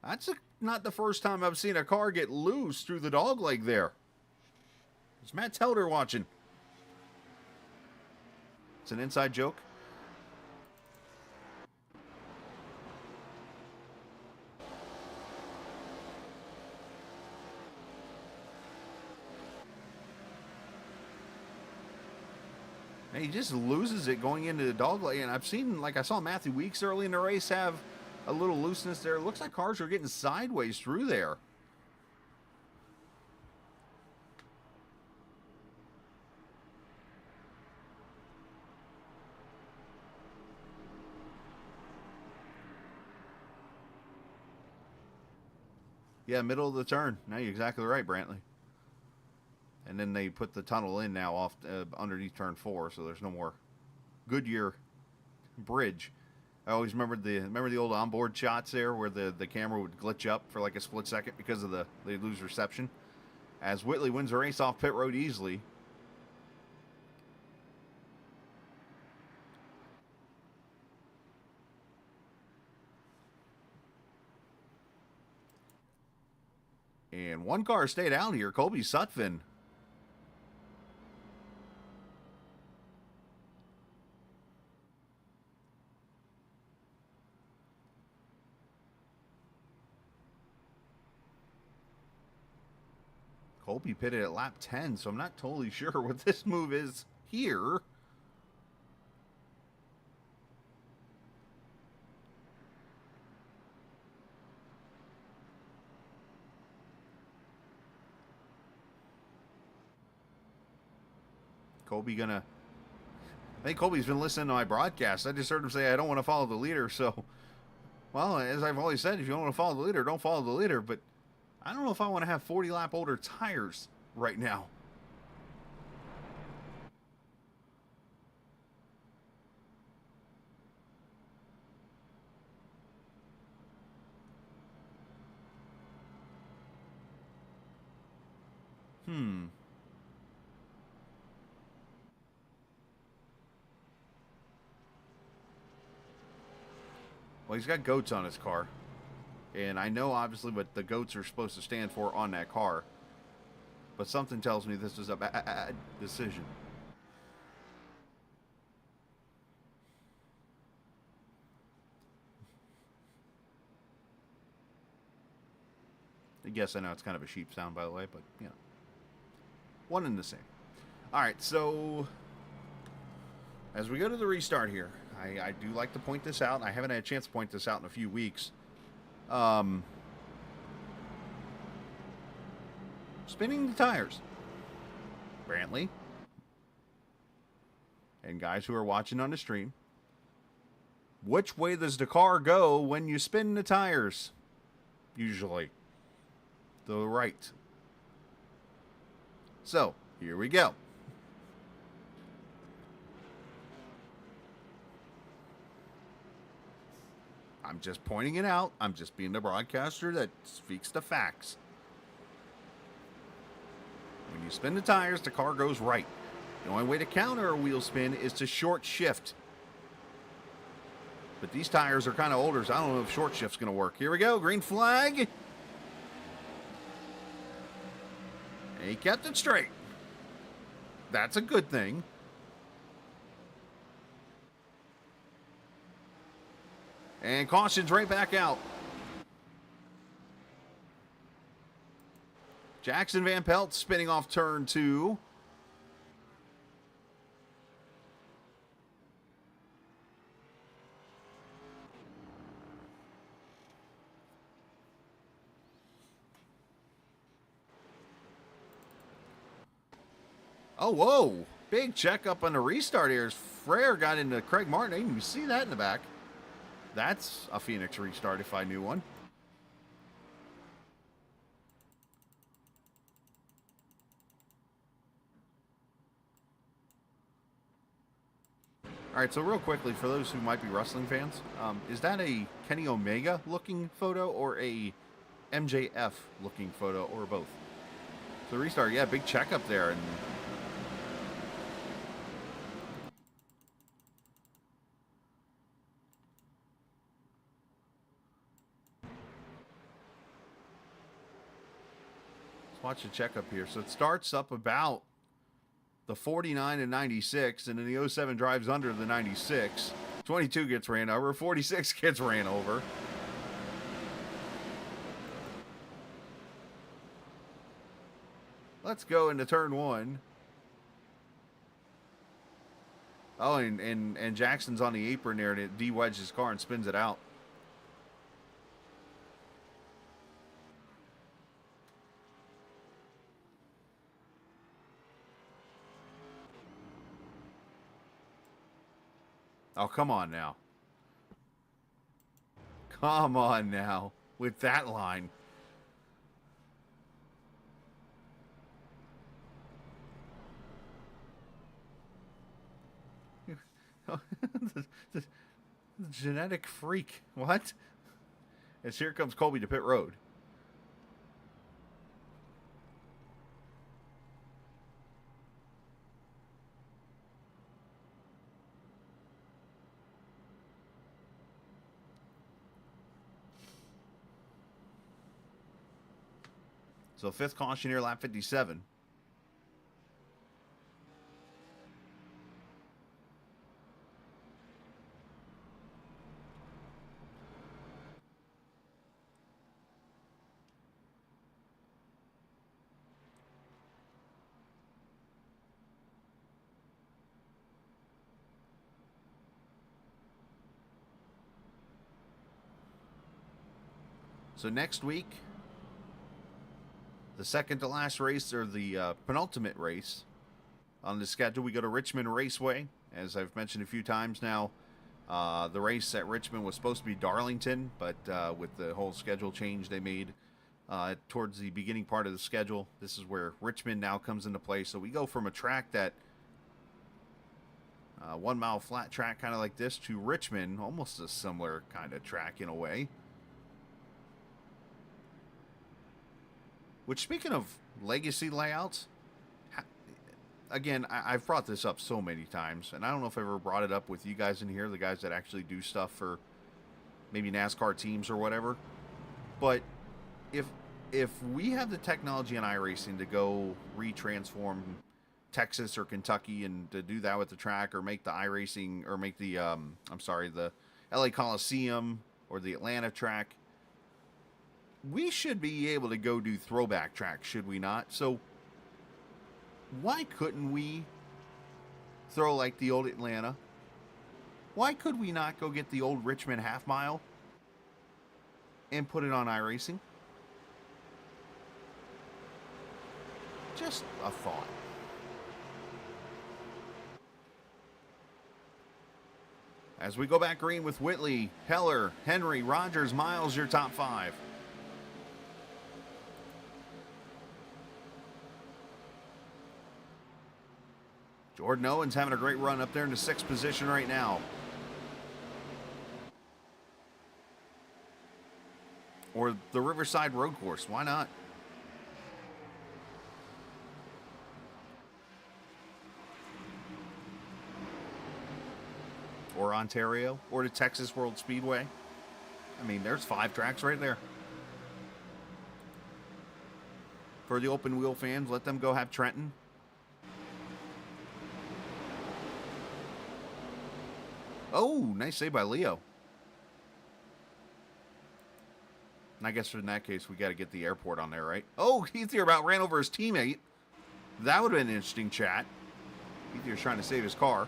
That's not the first time I've seen a car get loose through the dog leg there. Is Matt Telder watching? It's an inside joke. He just loses it going into the dog leg. And I've seen, like I saw Matthew Weeks early in the race have a little looseness there. It looks like cars are getting sideways through there. Yeah, middle of the turn. Now you're exactly right, Brantley. And then they put the tunnel in now off underneath turn 4, so there's no more Goodyear bridge. I always remembered the old onboard shots there where the camera would glitch up for like a split second because of they lose reception. As Whitley wins the race off pit road easily. And one car stayed out here, Colby Sutphin. Colby pitted at lap 10, so I'm not totally sure what this move is here. Colby gonna... I think Colby's been listening to my broadcast. I just heard him say, I don't want to follow the leader, so... Well, as I've always said, if you don't want to follow the leader, don't follow the leader, but I don't know if I want to have 40-lap older tires right now. Well, he's got goats on his car. And I know, obviously, what the goats are supposed to stand for on that car. But something tells me this is a bad decision. Yes, I know it's kind of a sheep sound, by the way, but, you know. One and the same. All right, so as we go to the restart here, I do like to point this out. I haven't had a chance to point this out in a few weeks. Spinning the tires. Brantley. And guys who are watching on the stream. Which way does the car go when you spin the tires? Usually. The right. So, here we go. I'm just pointing it out. I'm just being the broadcaster that speaks the facts. When you spin the tires, the car goes right. The only way to counter a wheel spin is to short shift. But these tires are kind of older, so I don't know if short shift's going to work. Here we go. Green flag. And he kept it straight. That's a good thing. And caution's right back out. Jackson Van Pelt spinning off turn 2. Oh, whoa. Big checkup on the restart here. Frere got into Craig Martin. I didn't even see that in the back. That's a Phoenix restart if I knew one. All right, so real quickly, for those who might be wrestling fans, is that a Kenny Omega looking photo or a MJF looking photo or both? So restart, yeah, big checkup there. And watch the checkup here. So it starts up about the 49 and 96, and then the 07 drives under the 96. 22 gets ran over. 46 gets ran over. Let's go into turn 1. Oh, and Jackson's on the apron there to de-wedge his car and spins it out. Oh, come on now. Come on now with that line. the genetic freak. What? As here comes Colby to pit road. So 5th caution here, lap 57. So next week, the second to last race, or the penultimate race on the schedule, we go to Richmond Raceway. As I've mentioned a few times now, the race at Richmond was supposed to be Darlington, but with the whole schedule change they made towards the beginning part of the schedule, this is where Richmond now comes into play. So we go from a track that 1 mile flat track kind of like this to Richmond, almost a similar kind of track in a way. Which, speaking of legacy layouts, again, I've brought this up so many times, and I don't know if I ever brought it up with you guys in here, the guys that actually do stuff for maybe NASCAR teams or whatever. But if we have the technology in iRacing to go retransform Texas or Kentucky and to do that with the track, or make the iRacing, or make the the LA Coliseum or the Atlanta track, we should be able to go do throwback tracks, should we not? So why couldn't we throw like the old Atlanta? Why could we not go get the old Richmond half mile and put it on iRacing? Just a thought. As we go back green with Whitley, Heller, Henry, Rogers, Miles, your top 5. Jordan Owens having a great run up there in the 6th position right now. Or the Riverside Road Course. Why not? Or Ontario. Or the Texas World Speedway. I mean, there's 5 tracks right there. For the open wheel fans, let them go have Trenton. Oh, nice save by Leo. And I guess in that case, we got to get the airport on there, right? Oh, Ethier about ran over his teammate. That would have been an interesting chat. Ethier's trying to save his car.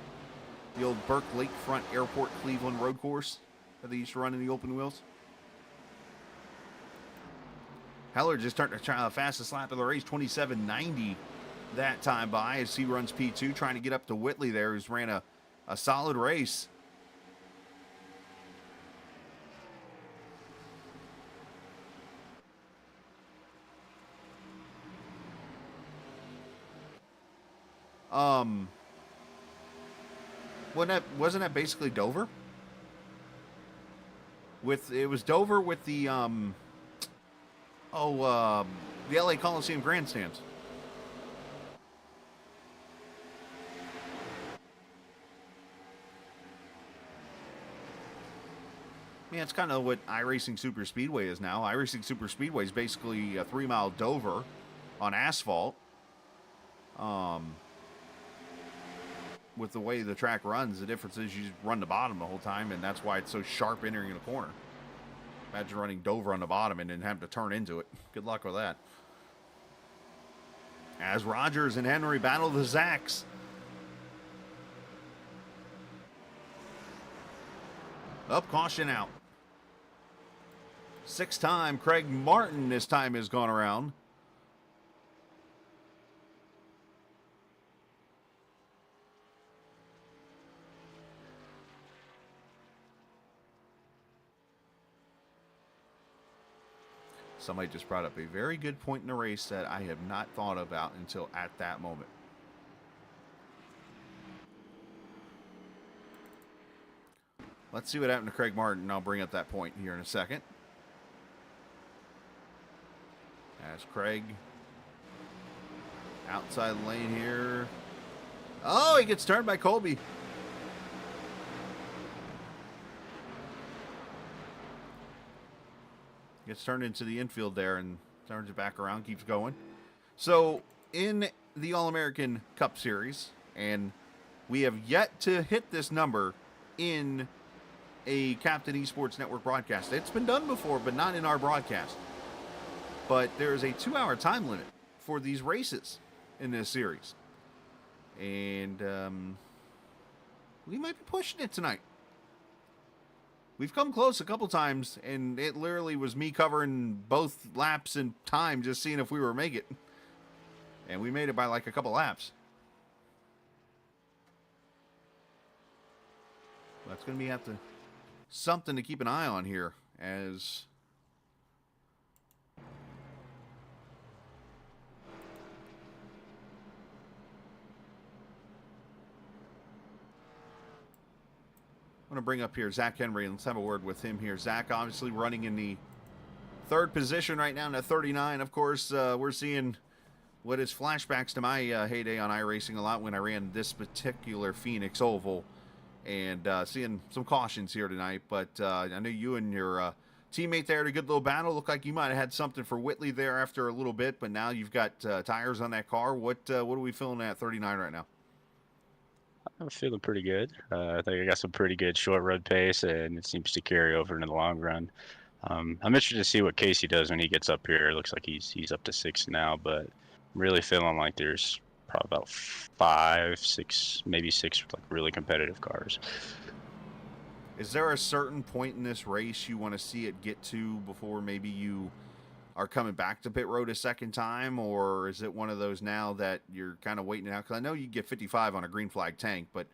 The old Burke Lakefront Airport Cleveland road course that they used to run in the open wheels. Heller just starting to try the fastest lap of the race, 27.90 that time by, as he runs P2, trying to get up to Whitley there, who's ran a solid race. Wasn't that basically Dover? It was Dover with the the LA Coliseum grandstands. Yeah, it's kind of what iRacing Super Speedway is now. iRacing Super Speedway is basically a 3-mile Dover on asphalt. With the way the track runs, the difference is you just run the bottom the whole time, and that's why it's so sharp entering the corner. Imagine running Dover on the bottom and then having to turn into it. Good luck with that. As Rogers and Henry battle the Zacks. Up, caution out. 6th time, Craig Martin this time has gone around. Somebody just brought up a very good point in the race that I have not thought about until at that moment. Let's see what happened to Craig Martin, and I'll bring up that point here in a second. As Craig, outside lane here. Oh, he gets turned by Colby. Gets turned into the infield there, and Turns it back around, keeps going. So, in the All-American Cup Series, and we have yet to hit this number in a Captain Esports Network broadcast. It's been done before, but not in our broadcast. But there's a 2-hour time limit for these races in this series. And we might be pushing it tonight. We've come close a couple times, and it literally was me covering both laps and time, just seeing if we were make it. And we made it by like a couple laps. That's going to be something to keep an eye on here, as I'm going to bring up here Zach Henry, and let's have a word with him here. Zach obviously running in the third position right now in 39. Of course, we're seeing what is flashbacks to my heyday on iRacing a lot when I ran this particular Phoenix Oval, and seeing some cautions here tonight. But I know you and your teammate there had a good little battle. Looked like you might have had something for Whitley there after a little bit, but now you've got tires on that car. What are we feeling at 39 right now? I'm feeling pretty good. I think I got some pretty good short road pace, and it seems to carry over into the long run. I'm interested to see what Casey does when he gets up here. It looks like he's up to 6 now, but really feeling like there's probably about 5, 6, maybe 6 like really competitive cars. Is there a certain point in this race you want to see it get to before maybe you are coming back to pit road a second time, or is it one of those now that you're kind of waiting out? Because I know you get 55 on a green flag tank, but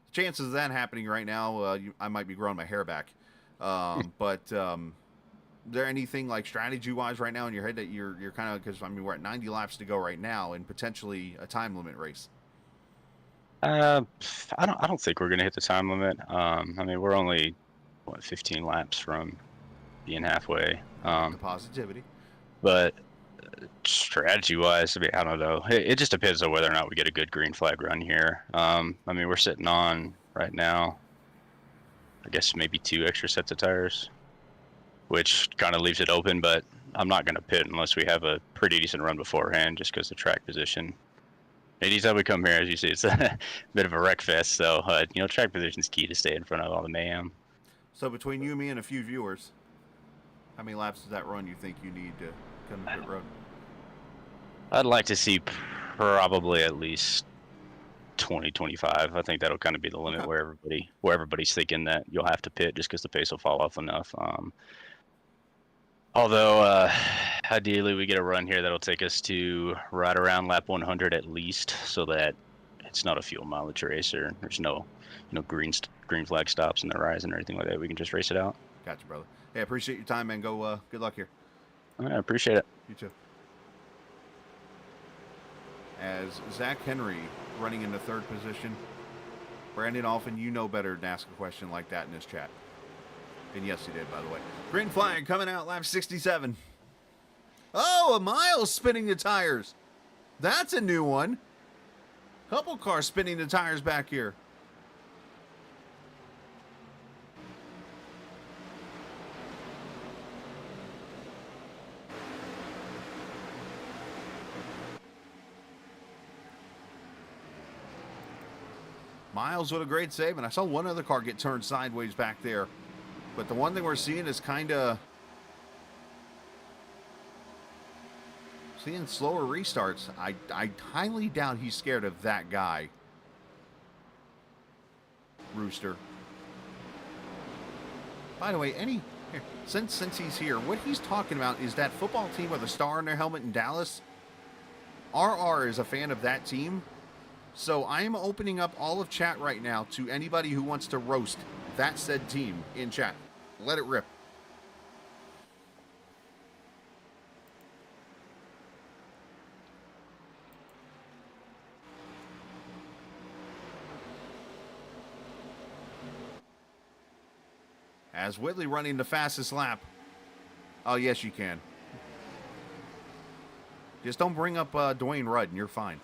the chances of that happening right now, I might be growing my hair back. But is there anything like strategy-wise right now in your head that you're kind of, because I mean we're at 90 laps to go right now, and potentially a time limit race? I don't think we're gonna hit the time limit. I mean we're only 15 laps from being halfway. The positivity. But strategy-wise, I mean, I don't know. It just depends on whether or not we get a good green flag run here. I mean, we're sitting on, right now, I guess maybe 2 extra sets of tires, which kind of leaves it open, but I'm not going to pit unless we have a pretty decent run beforehand, just because the track position. Anytime we come here, as you see, it's a bit of a wreck fest, so, track position's key to stay in front of all the mayhem. So between you, me, and a few viewers, how many laps does that run you think you need to come to pit road? I'd like to see probably at least 20, 25. I think that'll kind of be the limit. Okay. where everybody's thinking that you'll have to pit just because the pace will fall off enough. Although ideally we get a run here that'll take us to right around lap 100 at least, so that it's not a fuel mileage race, or there's no green flag stops in the horizon or anything like that. We can just race it out. Gotcha, brother. Hey, I appreciate your time, man. Go. Good luck here. I appreciate it. You too. As Zach Henry running in the third position, Brandon, often you know better than ask a question like that in this chat. And yes, you did, by the way. Green flag coming out, lap 67. Oh, a Miles spinning the tires. That's a new one. Couple cars spinning the tires back here. Miles with a great save, and I saw one other car get turned sideways back there. But the one thing we're seeing is kind of seeing slower restarts. I highly doubt he's scared of that guy, Rooster. By the way, since he's here, what he's talking about is that football team with a star in their helmet in Dallas. RR is a fan of that team. So I am opening up all of chat right now to anybody who wants to roast that said team in chat. Let it rip. As Whitley running the fastest lap. Oh, yes, you can. Just don't bring up Dwayne Rudd and you're fine.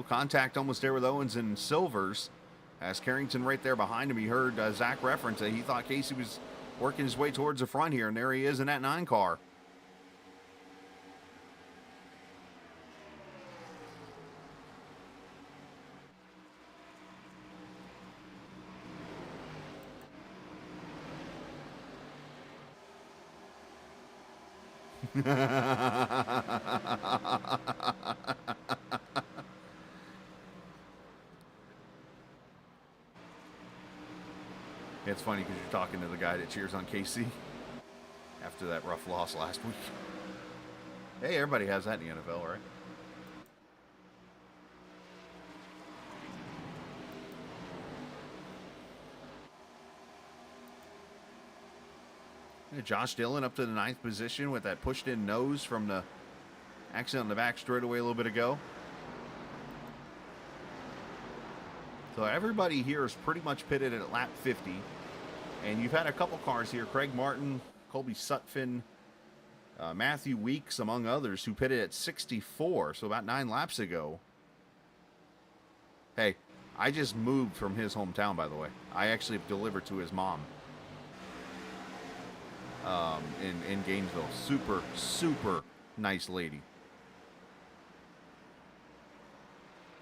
contact almost there with Owens and Silvers. As Carrington right there behind him, he heard Zach reference that he thought Casey was working his way towards the front here, and there he is in that 9 car. It's funny because you're talking to the guy that cheers on KC after that rough loss last week. Hey, everybody has that in the NFL, right? Josh Dillon up to the 9th position with that pushed in nose from the accident on the back straightaway a little bit ago. So everybody here is pretty much pitted at lap 50. And you've had a couple cars here, Craig Martin, Colby Sutphin, Matthew Weeks, among others, who pitted at 64, so about 9 laps ago. Hey, I just moved from his hometown, by the way. I actually delivered to his mom. In Gainesville. Super, super nice lady.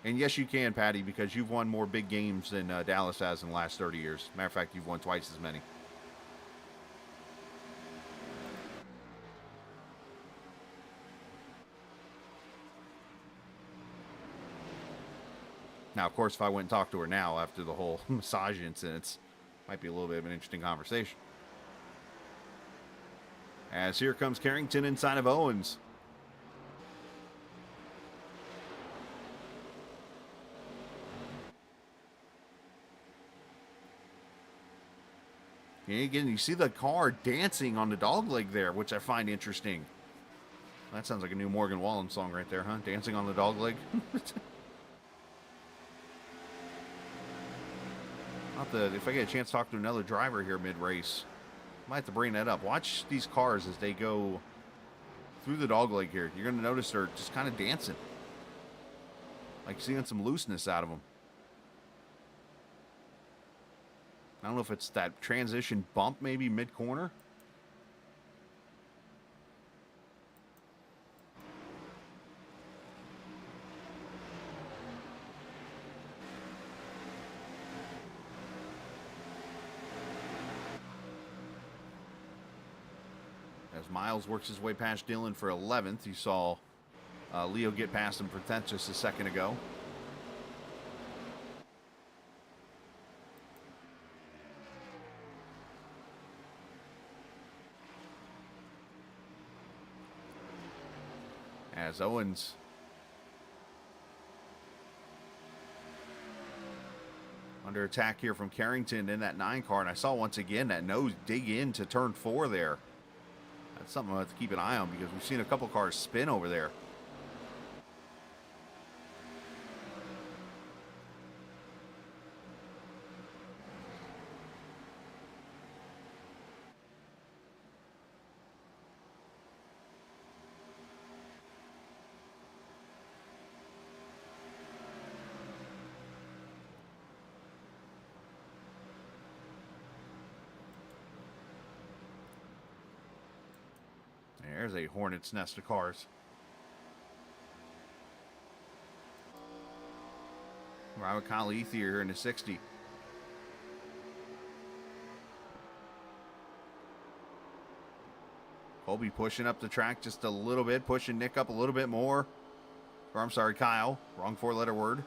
And yes, you can, Patty, because you've won more big games than Dallas has in the last 30 years. Matter of fact, you've won twice as many. Now, of course, if I went and talked to her now after the whole massage incidents, might be a little bit of an interesting conversation. As here comes Carrington inside of Owens. And again, you see the car dancing on the dog leg there, which I find interesting. That sounds like a new Morgan Wallen song right there, huh? Dancing on the dog leg. If I get a chance to talk to another driver here mid-race, I might have to bring that up. Watch these cars as they go through the dog leg here. You're going to notice they're just kind of dancing. Like seeing some looseness out of them. I don't know if it's that transition bump maybe mid-corner. As Miles works his way past Dillon for 11th, you saw Leo get past him for 10th just a second ago. As Owens under attack here from Carrington in that 9 car, and I saw once again that nose dig into turn 4 there. That's something I have to keep an eye on because we've seen a couple cars spin over there. There's a hornet's nest of cars. Ride with Kyle Ethier here in the 60. Colby pushing up the track just a little bit, pushing Nick up a little bit more. Or I'm sorry, Kyle. Wrong 4-letter word.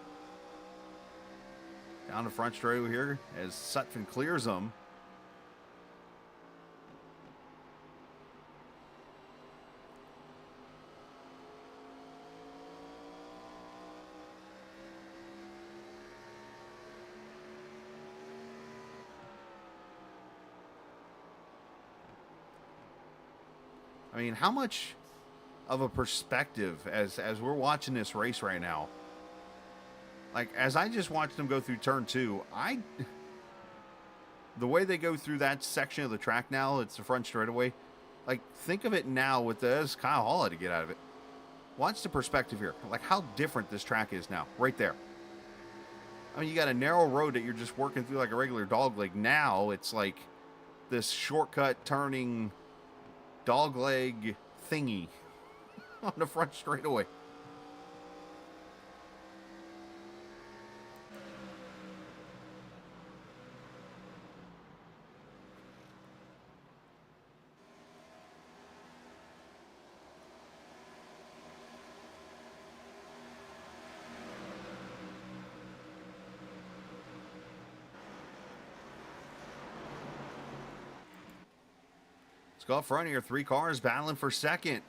Down the front straightaway here as Sutphin clears them. I mean, how much of a perspective as we're watching this race right now? Like, as I just watched them go through turn 2, the way they go through that section of the track now, it's the front straightaway. Like, think of it now with as Kyle Hall had to get out of it. Watch the perspective here. Like how different this track is now. Right there. I mean, you got a narrow road that you're just working through like a regular dog leg. Now it's like this shortcut turning dog leg thingy on the front straightaway. Let's go up front here. 3 cars battling for second.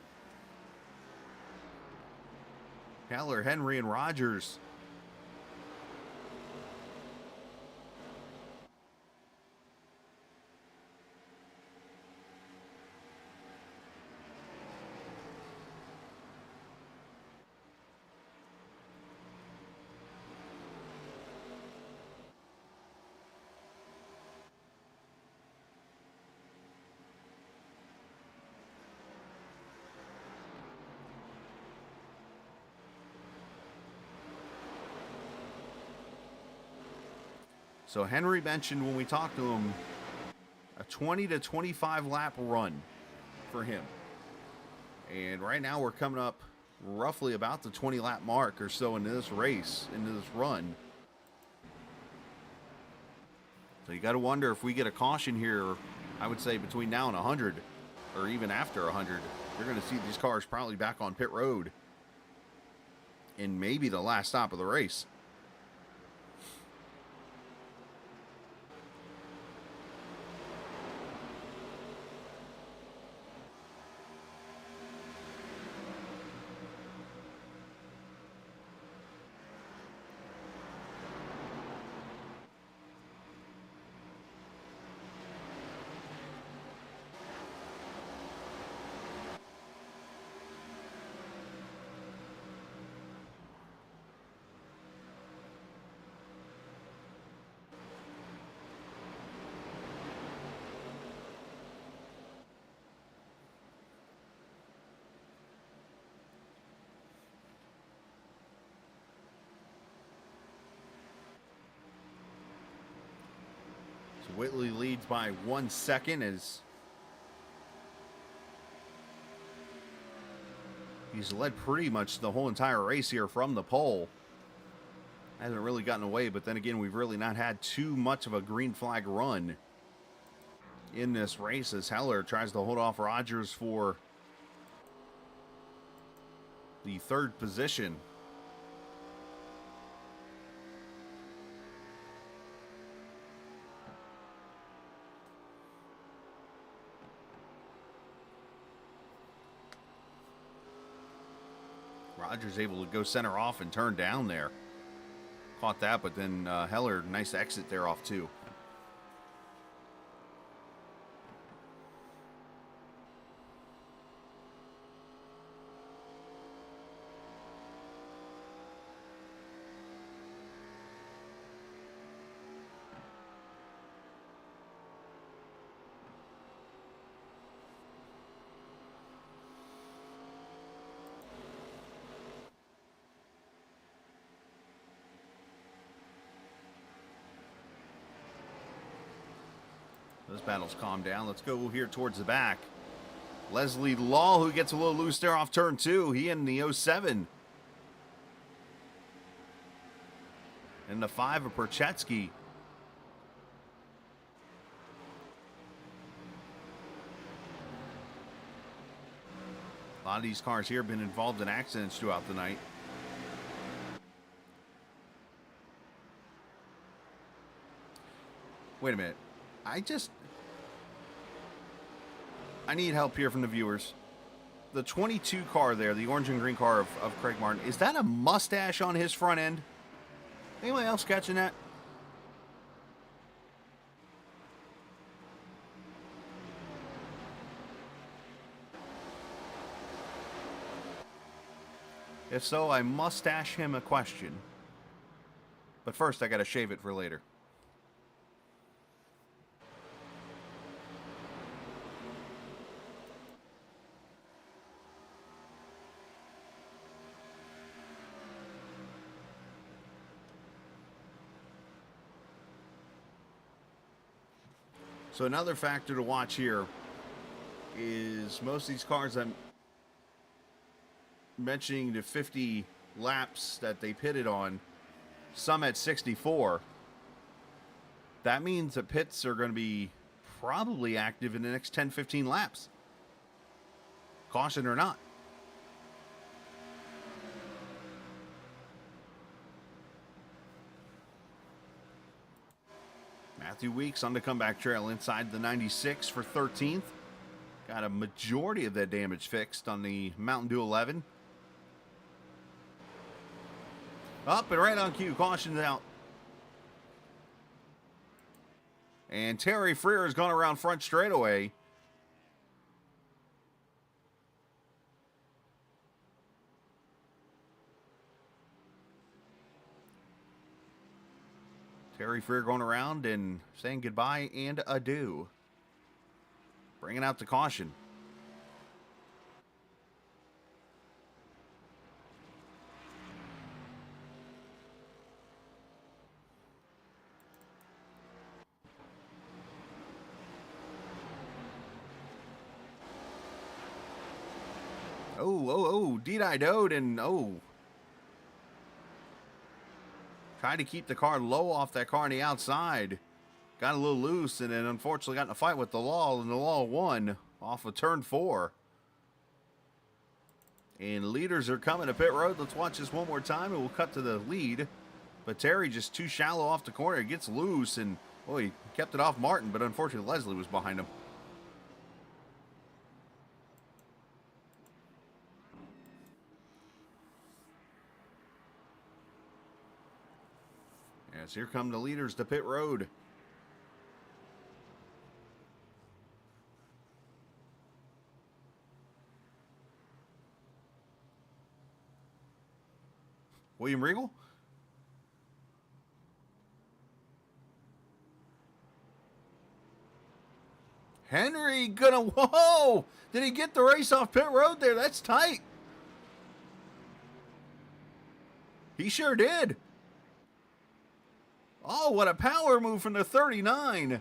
Heller, Henry, and Rogers. So Henry mentioned when we talked to him a 20 to 25 lap run for him. And right now we're coming up roughly about the 20 lap mark or so into this race, into this run. So you got to wonder if we get a caution here, I would say between now and 100 or even after 100, you're going to see these cars probably back on pit road in maybe the last stop of the race. Whitley leads by 1 second as he's led pretty much the whole entire race here from the pole. Hasn't really gotten away, but then again, we've really not had too much of a green flag run in this race as Heller tries to hold off Rogers for the 3rd position. Rogers able to go center off and turn down there. Caught that, but then Heller, nice exit there off too. Those battles calm down. Let's go here towards the back. Leslie Law, who gets a little loose there off turn 2. He in the 07. And the 5 of Perchetsky. A lot of these cars here have been involved in accidents throughout the night. Wait a minute. I need help here from the viewers. The 22 car there, the orange and green car of Craig Martin, is that a mustache on his front end? Anyone else catching that? If so, I must ask him a question. But first, I gotta shave it for later. So another factor to watch here is most of these cars I'm mentioning the 50 laps that they pitted on, some at 64. That means the pits are going to be probably active in the next 10, 15 laps. Caution or not. Matthew Weeks on the comeback trail inside the 96 for 13th. Got a majority of that damage fixed on the Mountain Dew 11. Up and right on cue. Caution's out. And Terry Freer has gone around front straightaway. Terry Freer going around and saying goodbye and adieu. Bringing out the caution. Oh, dee-di-doed and tried to keep the car low off that car on the outside. Got a little loose and then unfortunately got in a fight with the Law, and the Law won off of turn 4. And leaders are coming to pit road. Let's watch this one more time and we'll cut to the lead. But Terry just too shallow off the corner. It gets loose and, he kept it off Martin, but unfortunately Leslie was behind him. As here come the leaders to pit road. William Regal? Henry gonna, whoa! Did he get the race off pit road there? That's tight. He sure did. Oh, what a power move from the 39.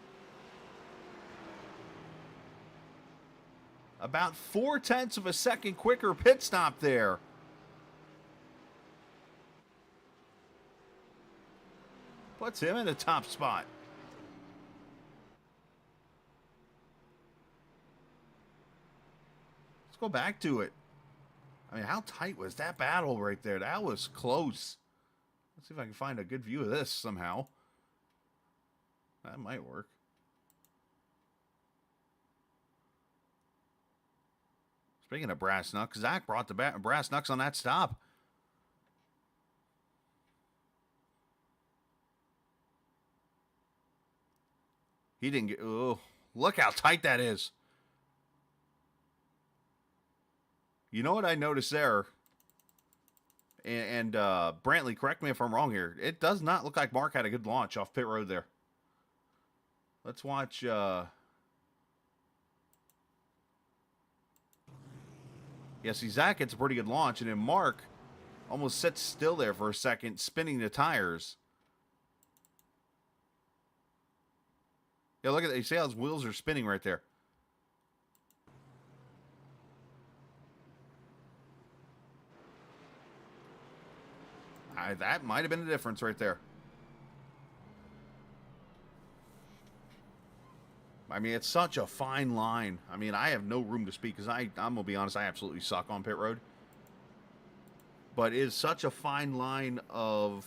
About 0.4 of a second quicker pit stop there. Puts him in the top spot. Let's go back to it. I mean, how tight was that battle right there? That was close. Let's see if I can find a good view of this somehow. That might work. Speaking of brass knucks, Zach brought the brass knucks on that stop. He didn't get... Oh, look how tight that is. You know what I noticed there? And Brantley, correct me if I'm wrong here. It does not look like Mark had a good launch off pit road there. Let's watch... Yeah, see, Zach gets a pretty good launch, and then Mark almost sits still there for a second, spinning the tires. Yeah, look at that. You see how his wheels are spinning right there. That might have been the difference right there. I mean, it's such a fine line. I mean, I have no room to speak because I'm going to be honest, I absolutely suck on pit road. But it is such a fine line of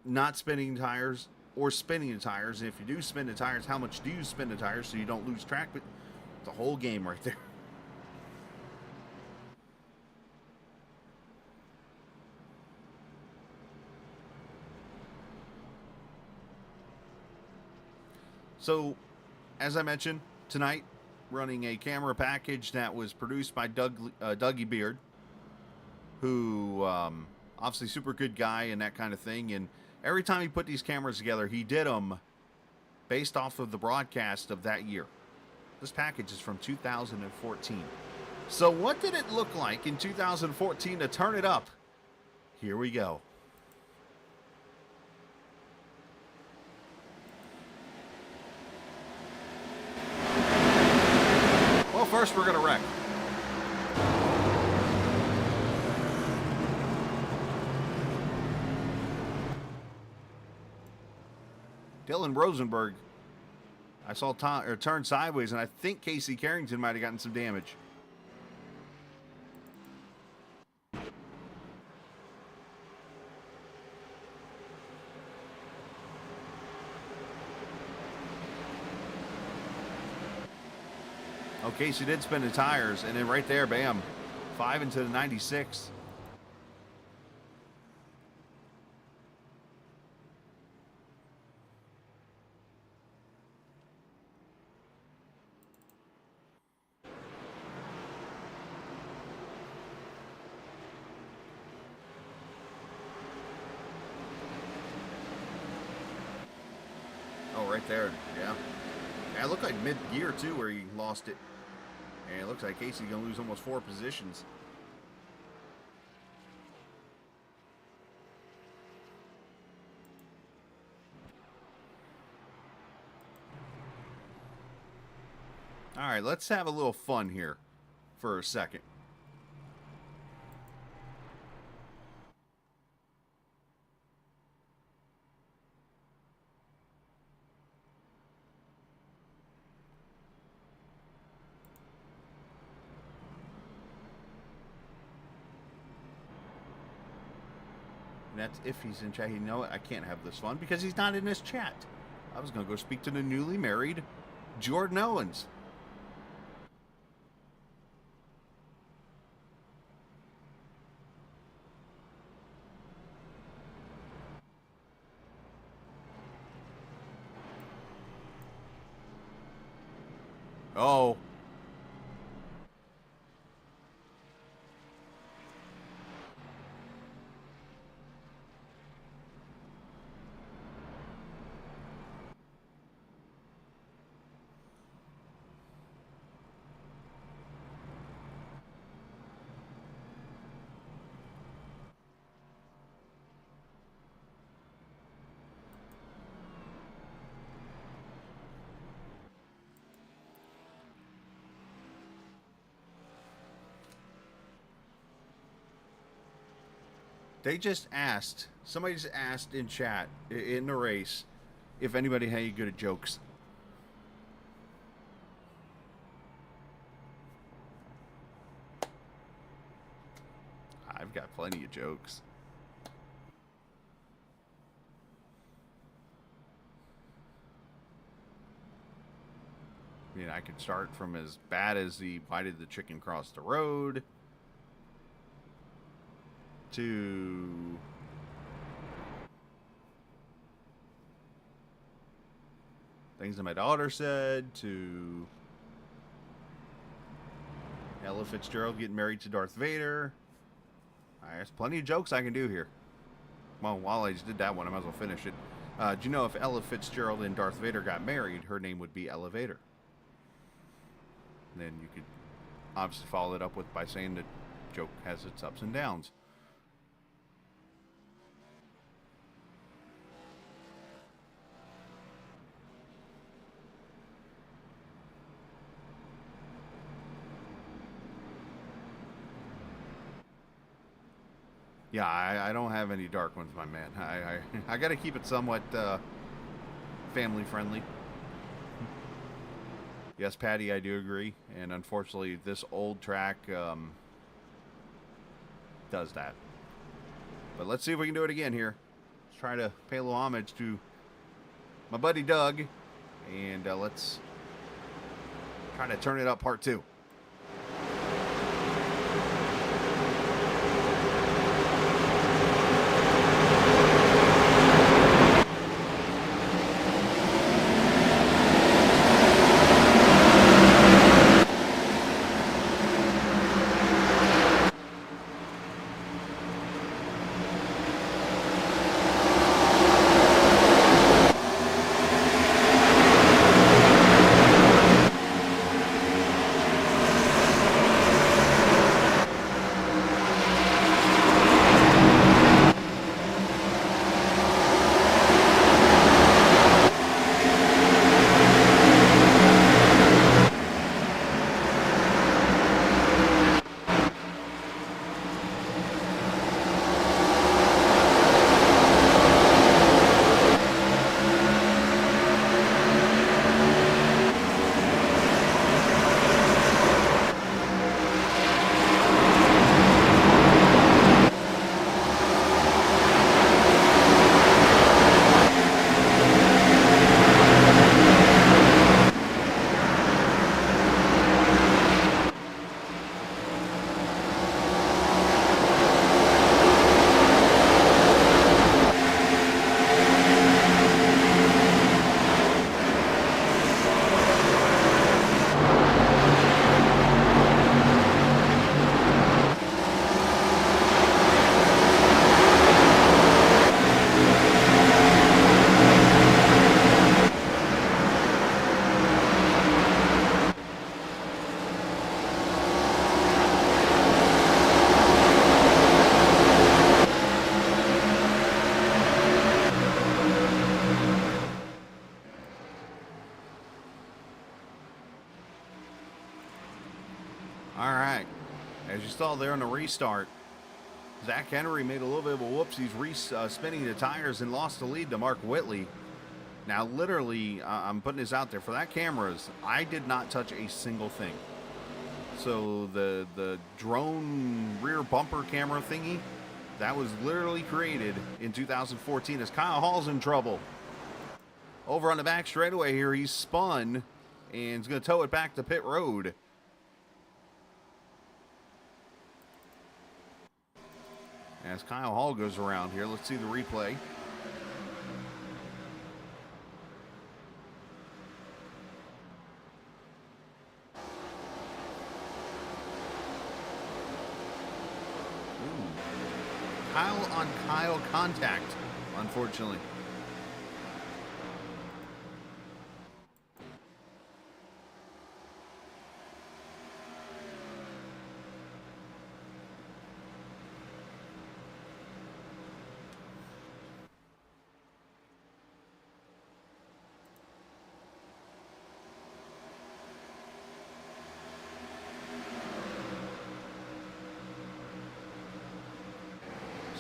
not spinning tires or spinning the tires. And if you do spin the tires, how much do you spin the tires so you don't lose track? But it's a whole game right there. So, as I mentioned, tonight, running a camera package that was produced by Dougie Beard, who, obviously super good guy and that kind of thing. And every time he put these cameras together, he did them based off of the broadcast of that year. This package is from 2014. So what did it look like in 2014 to turn it up? Here we go. course we're going to wreck. Dylan Rosenberg. I saw turn sideways, and I think Casey Carrington might have gotten some damage. Oh, Casey did spin the tires, and then right there, bam, 5 into the 96. Oh, right there, yeah. Yeah, it looked like mid-gear, too, where he lost it. And it looks like Casey's going to lose almost 4 positions. All right, let's have a little fun here for a second. And that's if he's in chat. You know what? I can't have this fun because he's not in this chat. I was going to go speak to the newly married Jordan Owens. Oh. They just asked, somebody just asked in chat, in the race, if anybody had any good at jokes. I've got plenty of jokes. I mean, I could start from as bad as the why did the chicken cross the road to things that my daughter said to Ella Fitzgerald getting married to Darth Vader. There's plenty of jokes I can do here. Well, while I just did that one, I might as well finish it. Do you know if Ella Fitzgerald and Darth Vader got married, her name would be Elevator? And then you could obviously follow it up with by saying that joke has its ups and downs. Yeah, I don't have any dark ones, my man. I got to keep it somewhat family friendly. Yes, Patty, I do agree. And unfortunately, this old track does that. But let's see if we can do it again here. Let's try to pay a little homage to my buddy Doug. And let's try to turn it up part 2. All right. As you saw there on the restart, Zach Henry made a little bit of a whoops. He's spinning the tires and lost the lead to Mark Whitley. Now, literally, I'm putting this out there. For that cameras, I did not touch a single thing. So the drone rear bumper camera thingy, that was literally created in 2014 as Kyle Hall's in trouble. Over on the back straightaway here, he's spun and is going to tow it back to pit road. As Kyle Hall goes around here, let's see the replay. Kyle on Kyle contact, unfortunately.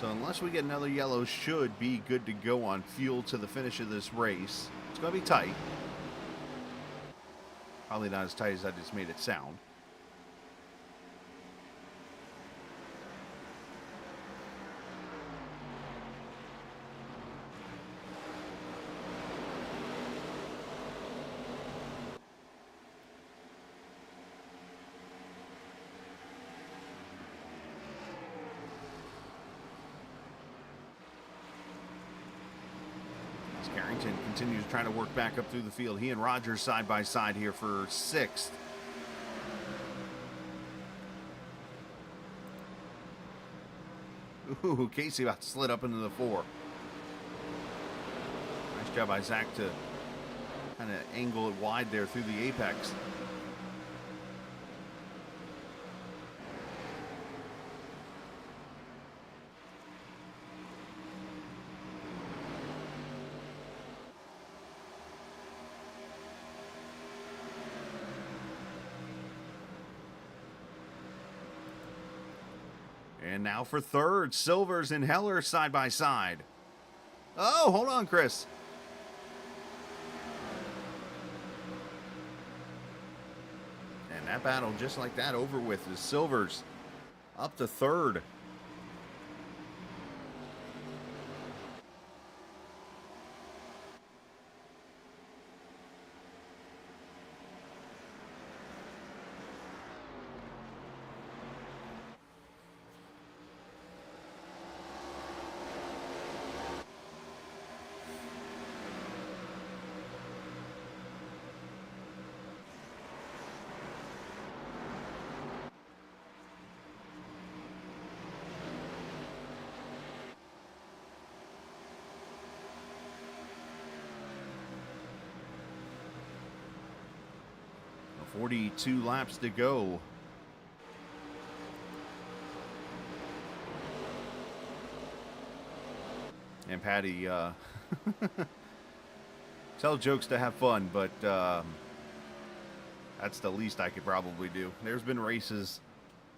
So unless we get another yellow, should be good to go on fuel to the finish of this race. It's going to be tight. Probably not as tight as I just made it sound. Carrington continues trying to work back up through the field. He and Rogers side by side here for 6th. Ooh, Casey about to slid up into the 4. Nice job by Zach to kind of angle it wide there through the apex. And now for 3rd, Silvers and Heller side by side. Oh, hold on, Chris. And that battle, just like that, over with, is Silvers up to 3rd. Now 42 laps to go. And Patty, tell jokes to have fun, but that's the least I could probably do. There's been races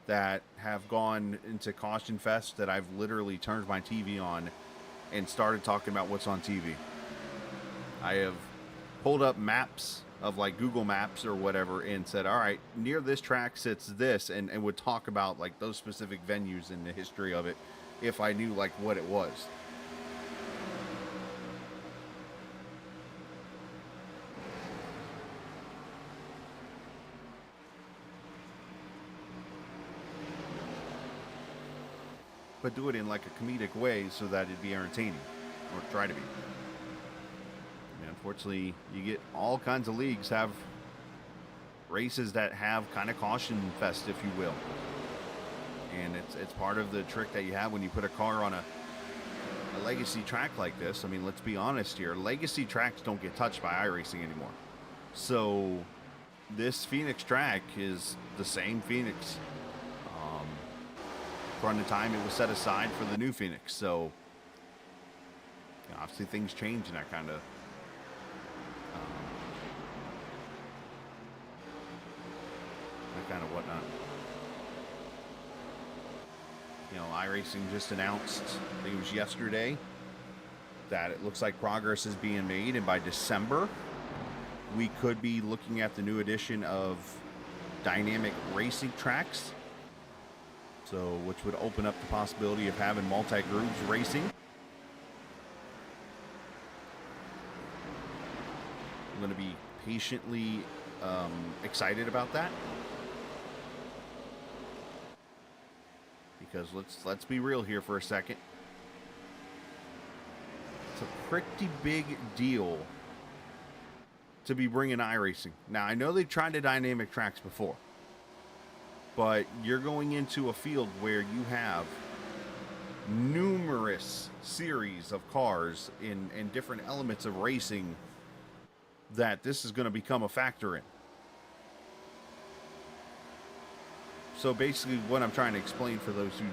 that have gone into Caution Fest that I've literally turned my TV on and started talking about what's on TV. I have pulled up maps of like Google Maps or whatever and said, all right, near this track sits this, and would talk about like those specific venues and the history of it if I knew like what it was. But do it in like a comedic way so that it'd be entertaining, or try to be. And unfortunately, you get all kinds of leagues have races that have kind of caution fest, if you will. And it's part of the trick that you have when you put a car on a legacy track like this. I mean, let's be honest here. Legacy tracks don't get touched by iRacing anymore. So this Phoenix track is the same Phoenix from the time it was set aside for the new Phoenix. So you know, obviously things change in that kind of whatnot. You know, iRacing just announced, I think it was yesterday, that it looks like progress is being made, and by December, we could be looking at the new edition of dynamic racing tracks. So, which would open up the possibility of having multi-grooves racing. I'm going to be patiently excited about that, because let's be real here for a second. It's a pretty big deal to be bringing iRacing. Now, I know they've tried the dynamic tracks before, but you're going into a field where you have numerous series of cars in different elements of racing that this is going to become a factor in. So basically what I'm trying to explain for those who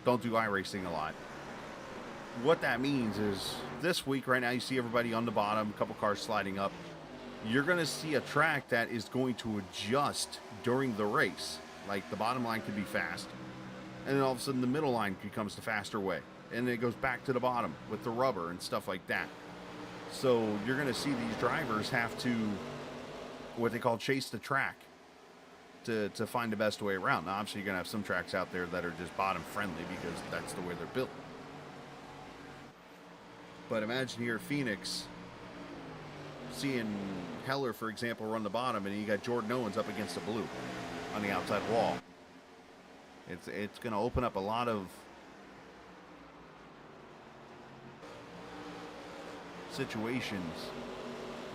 don't do iRacing a lot, what that means is this week right now you see everybody on the bottom, a couple cars sliding up. You're going to see a track that is going to adjust during the race. Like the bottom line could be fast, and then all of a sudden the middle line becomes the faster way, and then it goes back to the bottom with the rubber and stuff like that. So you're going to see these drivers have to, what they call, chase the track to find the best way around. Now, obviously, you're going to have some tracks out there that are just bottom friendly because that's the way they're built. But imagine here at Phoenix, seeing Heller, for example, run the bottom, and you got Jordan Owens up against the blue on the outside wall. It's going to open up a lot of situations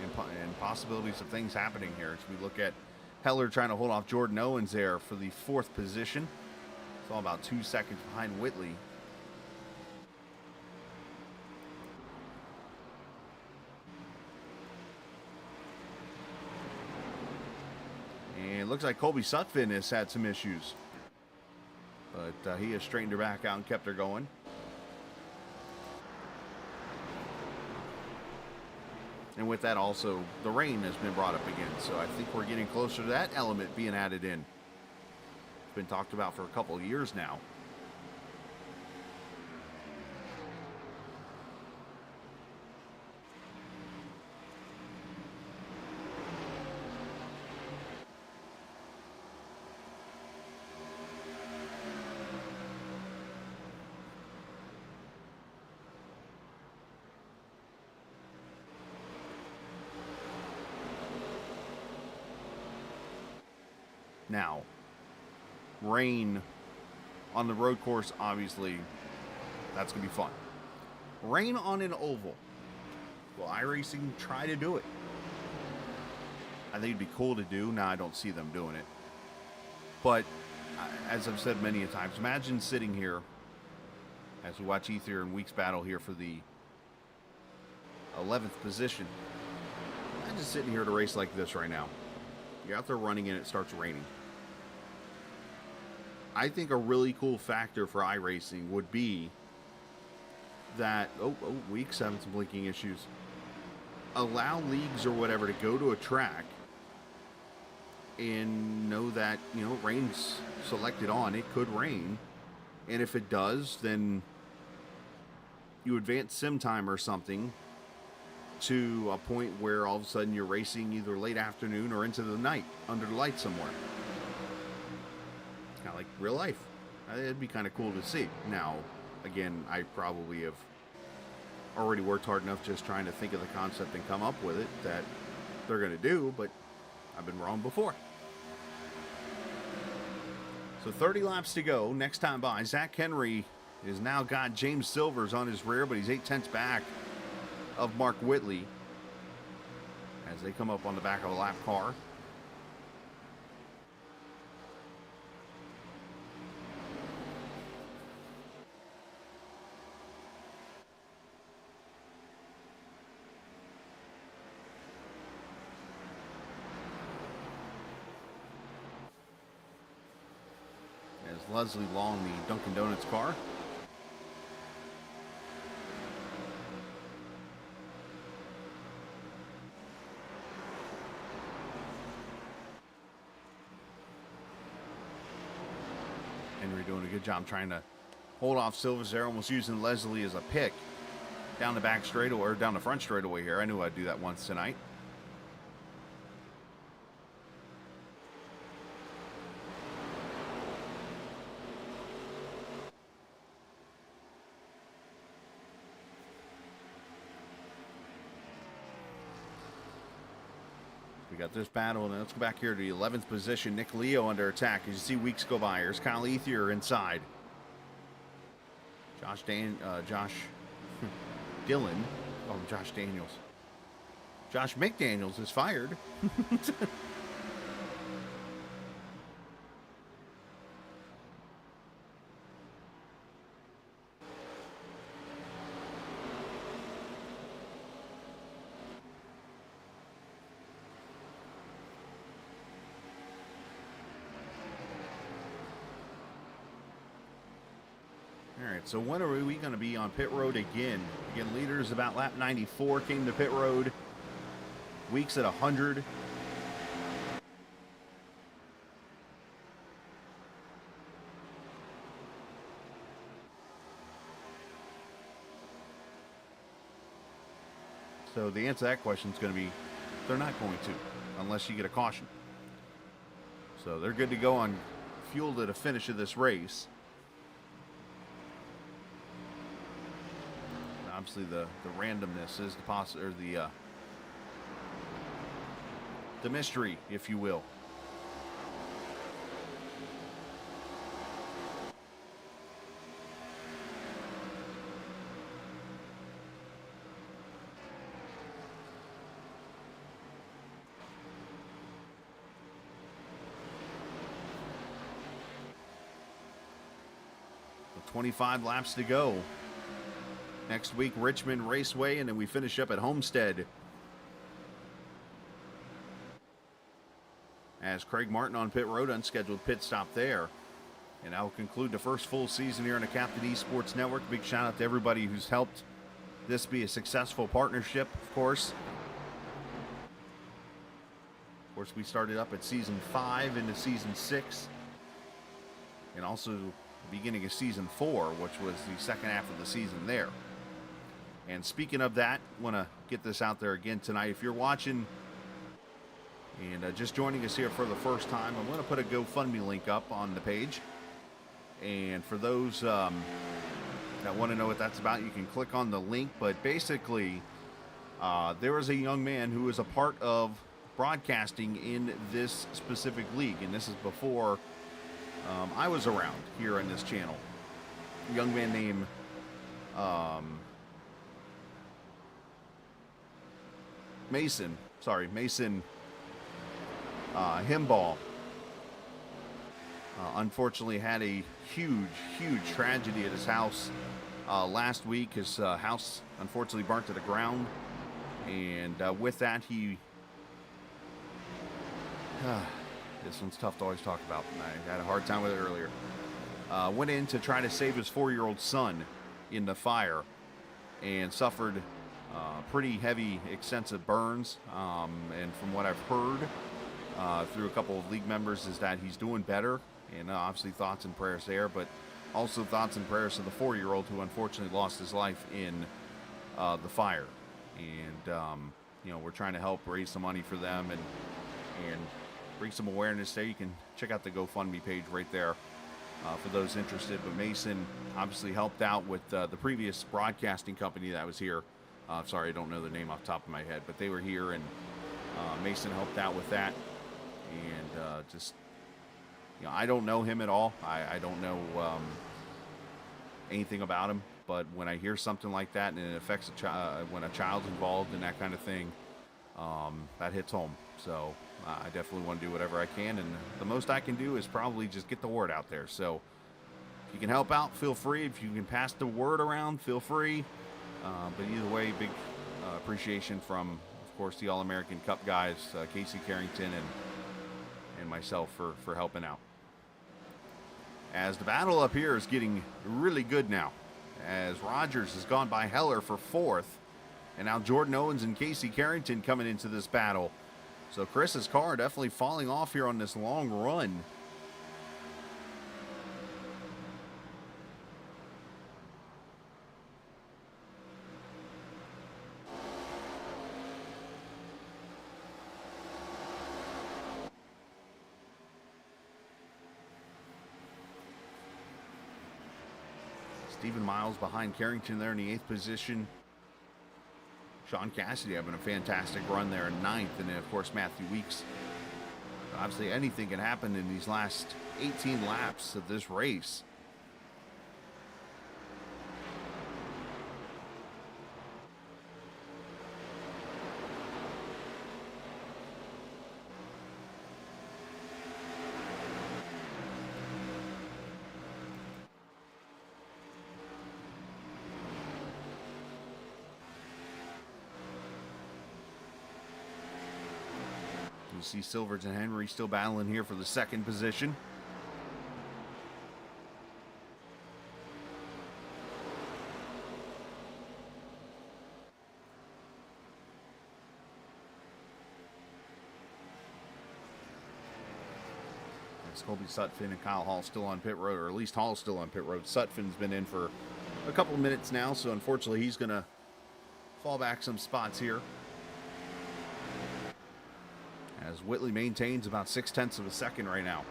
and possibilities of things happening here. As we look at Heller trying to hold off Jordan Owens there for the 4th position. It's all about 2 seconds behind Whitley. And it looks like Colby Sutphin has had some issues, but he has straightened her back out and kept her going. And with that also, the rain has been brought up again. So I think we're getting closer to that element being added in. It's been talked about for a couple of years now. Now, rain on the road course, obviously, that's going to be fun. Rain on an oval. Will iRacing try to do it? I think it'd be cool to do. Now, I don't see them doing it. But, as I've said many a times, imagine sitting here as we watch Ether and Weeks battle here for the 11th position. Imagine sitting here at a race like this right now. You're out there running and it starts raining. I think a really cool factor for iRacing would be that, Weeks having some blinking issues. Allow leagues or whatever to go to a track and know that, rain's selected on. It could rain. And if it does, then you advance sim time or something to a point where all of a sudden you're racing either late afternoon or into the night under the light somewhere. Kind of like real life. It'd be kind of cool to see. Now, again, I probably have already worked hard enough just trying to think of the concept and come up with it that they're going to do, but I've been wrong before. So 30 laps to go. Next time by, Zach Henry has now got James Silvers on his rear, but he's 8/10 back of Mark Whitley as they come up on the back of a lap car. As Leslie Long, the Dunkin' Donuts car. And Henry doing a good job trying to hold off Silvers there, almost using Leslie as a pick down the back straightaway, or down the front straightaway here. I knew I'd do that once tonight. We got this battle, and let's go back here to the 11th position. Nick Leo under attack. As you see weeks go by, here's Kyle Ethier inside. Josh Dillon. Oh, Josh Daniels. Josh McDaniels is fired. All right, so when are we going to be on pit road again? Again, leaders about lap 94 came to pit road. Weeks at 100. So the answer to that question is going to be they're not going to, unless you get a caution. So they're good to go on fuel to the finish of this race. Obviously, the randomness is the mystery, if you will. With 25 laps to go. Next week, Richmond Raceway, and then we finish up at Homestead. As Craig Martin on pit road, unscheduled pit stop there. And that will conclude the first full season here on the Captain Esports Network. Big shout out to everybody who's helped this be a successful partnership, of course. Of course, we started up at season 5 into season 6. And also the beginning of season 4, which was the second half of the season there. And speaking of that, I want to get this out there again tonight. If you're watching and just joining us here for the first time, I'm going to put a GoFundMe link up on the page. And for those that want to know what that's about, you can click on the link. But basically, there was a young man who was a part of broadcasting in this specific league. And this is before I was around here on this channel. A young man named Mason Himball. Unfortunately had a huge tragedy at his house last week. His house unfortunately burnt to the ground, and with that he this one's tough to always talk about, and I had a hard time with it earlier. Went in to try to save his 4-year-old son in the fire and suffered pretty heavy, extensive burns. And from what I've heard through a couple of league members is that he's doing better. And obviously thoughts and prayers there, but also thoughts and prayers to the 4-year-old who unfortunately lost his life in the fire. And, you know, we're trying to help raise some money for them and bring some awareness there. You can check out the GoFundMe page right there for those interested. But Mason obviously helped out with the previous broadcasting company that was here. Sorry, I don't know the name off the top of my head, but they were here, and Mason helped out with that. And just, you know, I don't know him at all. I don't know anything about him. But when I hear something like that and it affects a child, when a child's involved in that kind of thing, that hits home. So I definitely want to do whatever I can, and the most I can do is probably just get the word out there. So if you can help out, feel free. If you can pass the word around, feel free. But either way, big appreciation from, of course, the All-American Cup guys, Casey Carrington and myself for helping out. As the battle up here is getting really good now, as Rogers has gone by Heller for 4th, and now Jordan Owens and Casey Carrington coming into this battle. So Chris's car definitely falling off here on this long run. Stephen Miles behind Carrington there in the 8th position. Sean Cassidy having a fantastic run there in 9th. And then, of course, Matthew Weeks. Obviously, anything can happen in these last 18 laps of this race. You see Silverton and Henry still battling here for the 2nd position. As Colby Sutphin and Kyle Hall still on pit road, or at least Hall's still on pit road. Sutphin's been in for a couple of minutes now, so unfortunately he's going to fall back some spots here. As Whitley maintains about 0.6 of a second right now.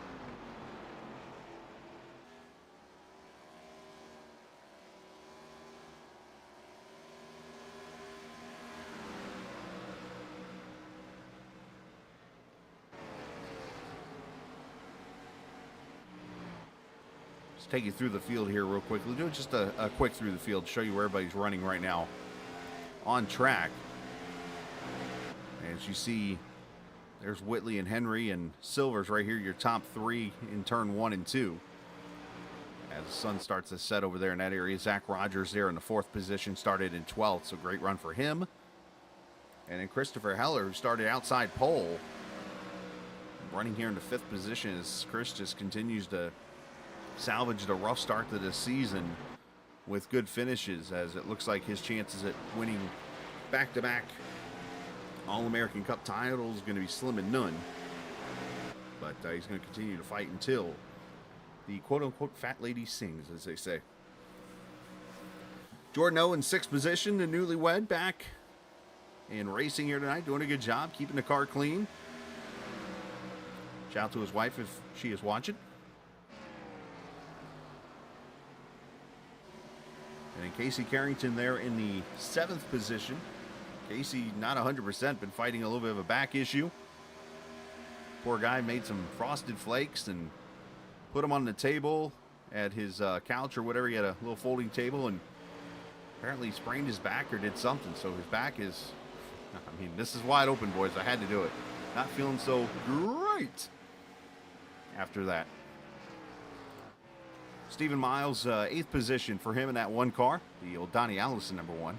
Just take you through the field here real quickly. Do just a quick through the field, show you where everybody's running right now on track. As you see, there's Whitley and Henry, and Silver's right here, your top 3 in turn 1 and 2. As the sun starts to set over there in that area. Zach Rogers there in the 4th position, started in 12th, so great run for him. And then Christopher Heller, who started outside pole, running here in the 5th position as Chris just continues to salvage the rough start to this season with good finishes, as it looks like his chances at winning back-to-back All-American Cup title is going to be slim and none. But he's going to continue to fight until the quote-unquote fat lady sings, as they say. Jordan O in 6th position, the newlywed, back in racing here tonight, doing a good job, keeping the car clean. Shout out to his wife if she is watching. And then Casey Carrington there in the 7th position. Casey not 100%, been fighting a little bit of a back issue. Poor guy made some frosted flakes and put them on the table at his couch or whatever. He had a little folding table and apparently sprained his back or did something. So his back is, I mean, this is wide open, boys. I had to do it. Not feeling so great after that. Stephen Miles, 8th position for him in that one car. The old Donnie Allison number 1.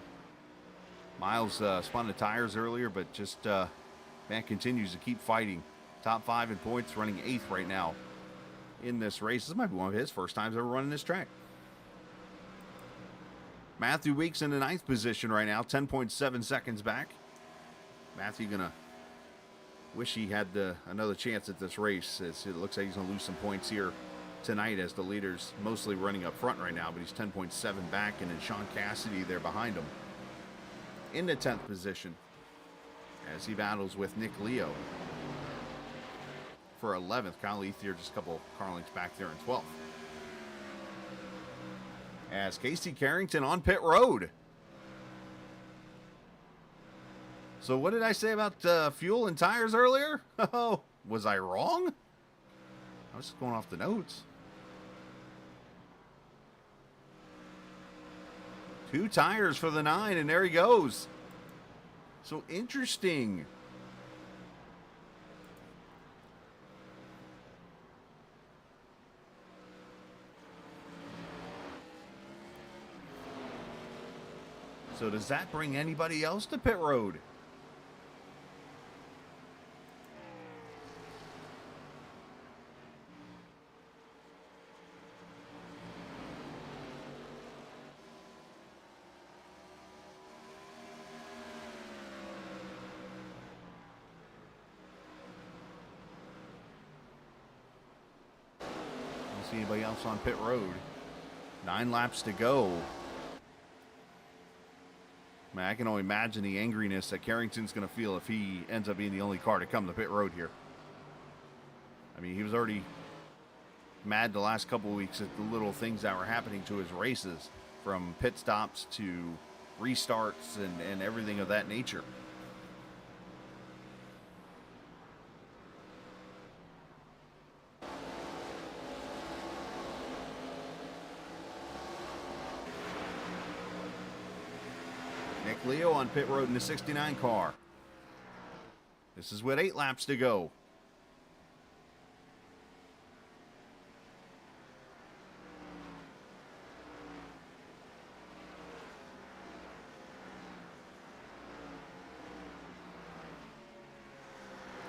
Miles spun the tires earlier, but just, man, continues to keep fighting. Top 5 in points, running 8th right now in this race. This might be one of his first times ever running this track. Matthew Weeks in the 9th position right now, 10.7 seconds back. Matthew gonna wish he had another chance at this race, as it looks like he's gonna lose some points here tonight, as the leader's mostly running up front right now, but he's 10.7 back, and then Sean Cassidy there behind him in the 10th position as he battles with Nick Leo for 11th. Kyle Ethier just a couple car lengths back there in 12th. As Casey Carrington on pit road. So what did I say about fuel and tires earlier? Oh, was I wrong? I was just going off the notes. 2 tires for the 9, and there he goes. So interesting. So does that bring anybody else to pit road? See anybody else on pit road? 9 laps to go. Man, I can only imagine the angriness that Carrington's going to feel if he ends up being the only car to come to pit road here. I mean, he was already mad the last couple of weeks at the little things that were happening to his races. from pit stops to restarts and everything of that nature. Nick Leo on pit road in the 69 car. This is with 8 laps to go.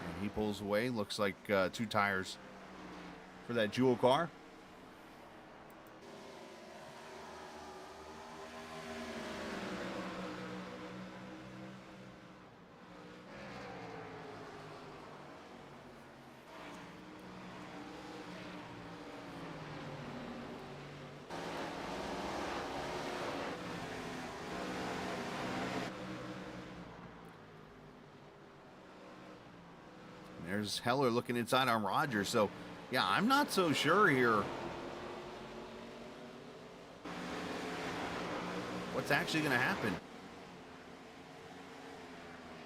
And he pulls away. Looks like 2 tires for that Jewel car. There's Heller looking inside on Rogers. So, yeah, I'm not so sure here what's actually going to happen.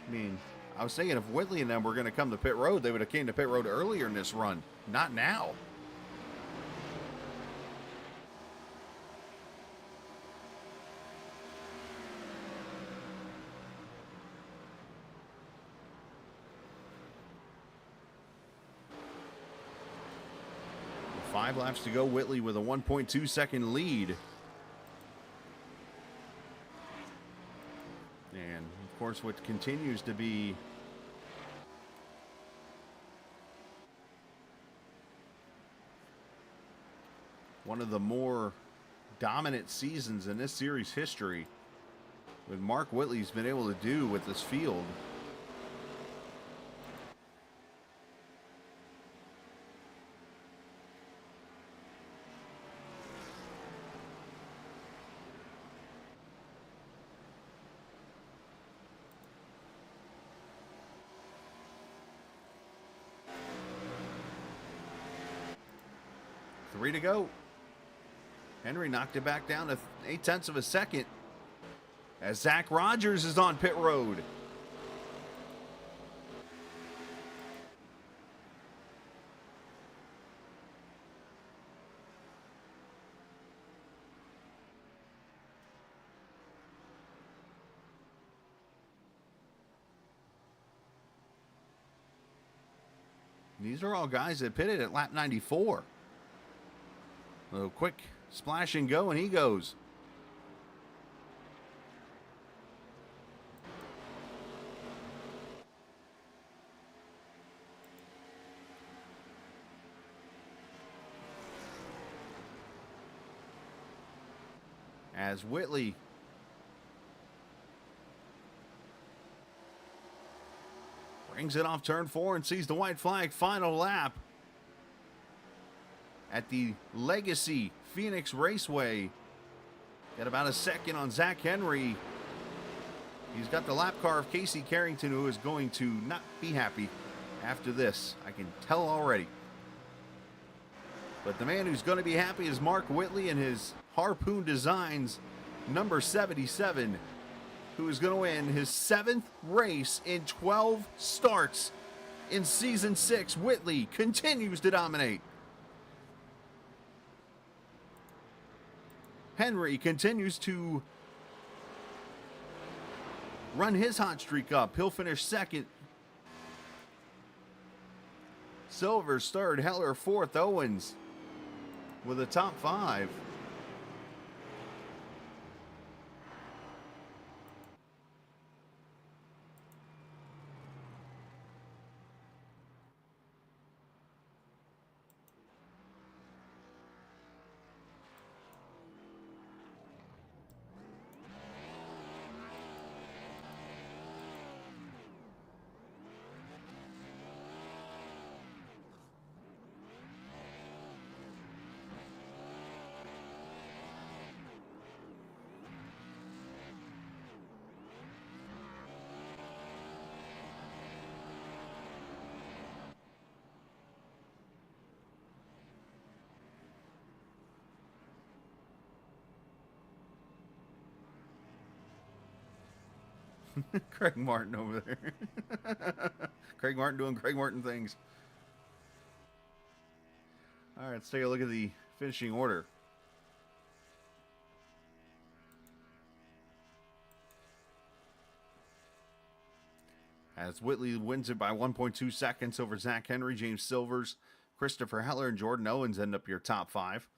I mean, I was thinking if Whitley and them were going to come to pit road, they would have came to pit road earlier in this run. Not now. With 5 laps to go, Whitley with a 1.2 second lead. And, of course, what continues to be one of the more dominant seasons in this series history, with Mark Whitley's been able to do with this field. Three to go. Henry knocked it back down to 0.8 of a second as Zach Rogers is on pit road. These are all guys that pitted at lap 94. A little quick splash and go, and he goes. As Whitley brings it off turn 4 and sees the white flag. Final lap at the Legacy Phoenix Raceway. Got about a second on Zach Henry. He's got the lap car of Casey Carrington, who is going to not be happy after this. I can tell already. But the man who's going to be happy is Mark Whitley and his Harpoon Designs number 77, who is going to win his 7th race in 12 starts in Season 6. Whitley continues to dominate. Henry continues to run his hot streak up. He'll finish 2nd. Silver's 3rd. Heller 4th. Owens with a top 5. Craig Martin over there. Craig Martin doing Craig Martin things. All right, let's take a look at the finishing order. As Whitley wins it by 1.2 seconds over Zach Henry, James Silvers, Christopher Heller, and Jordan Owens end up your top 5.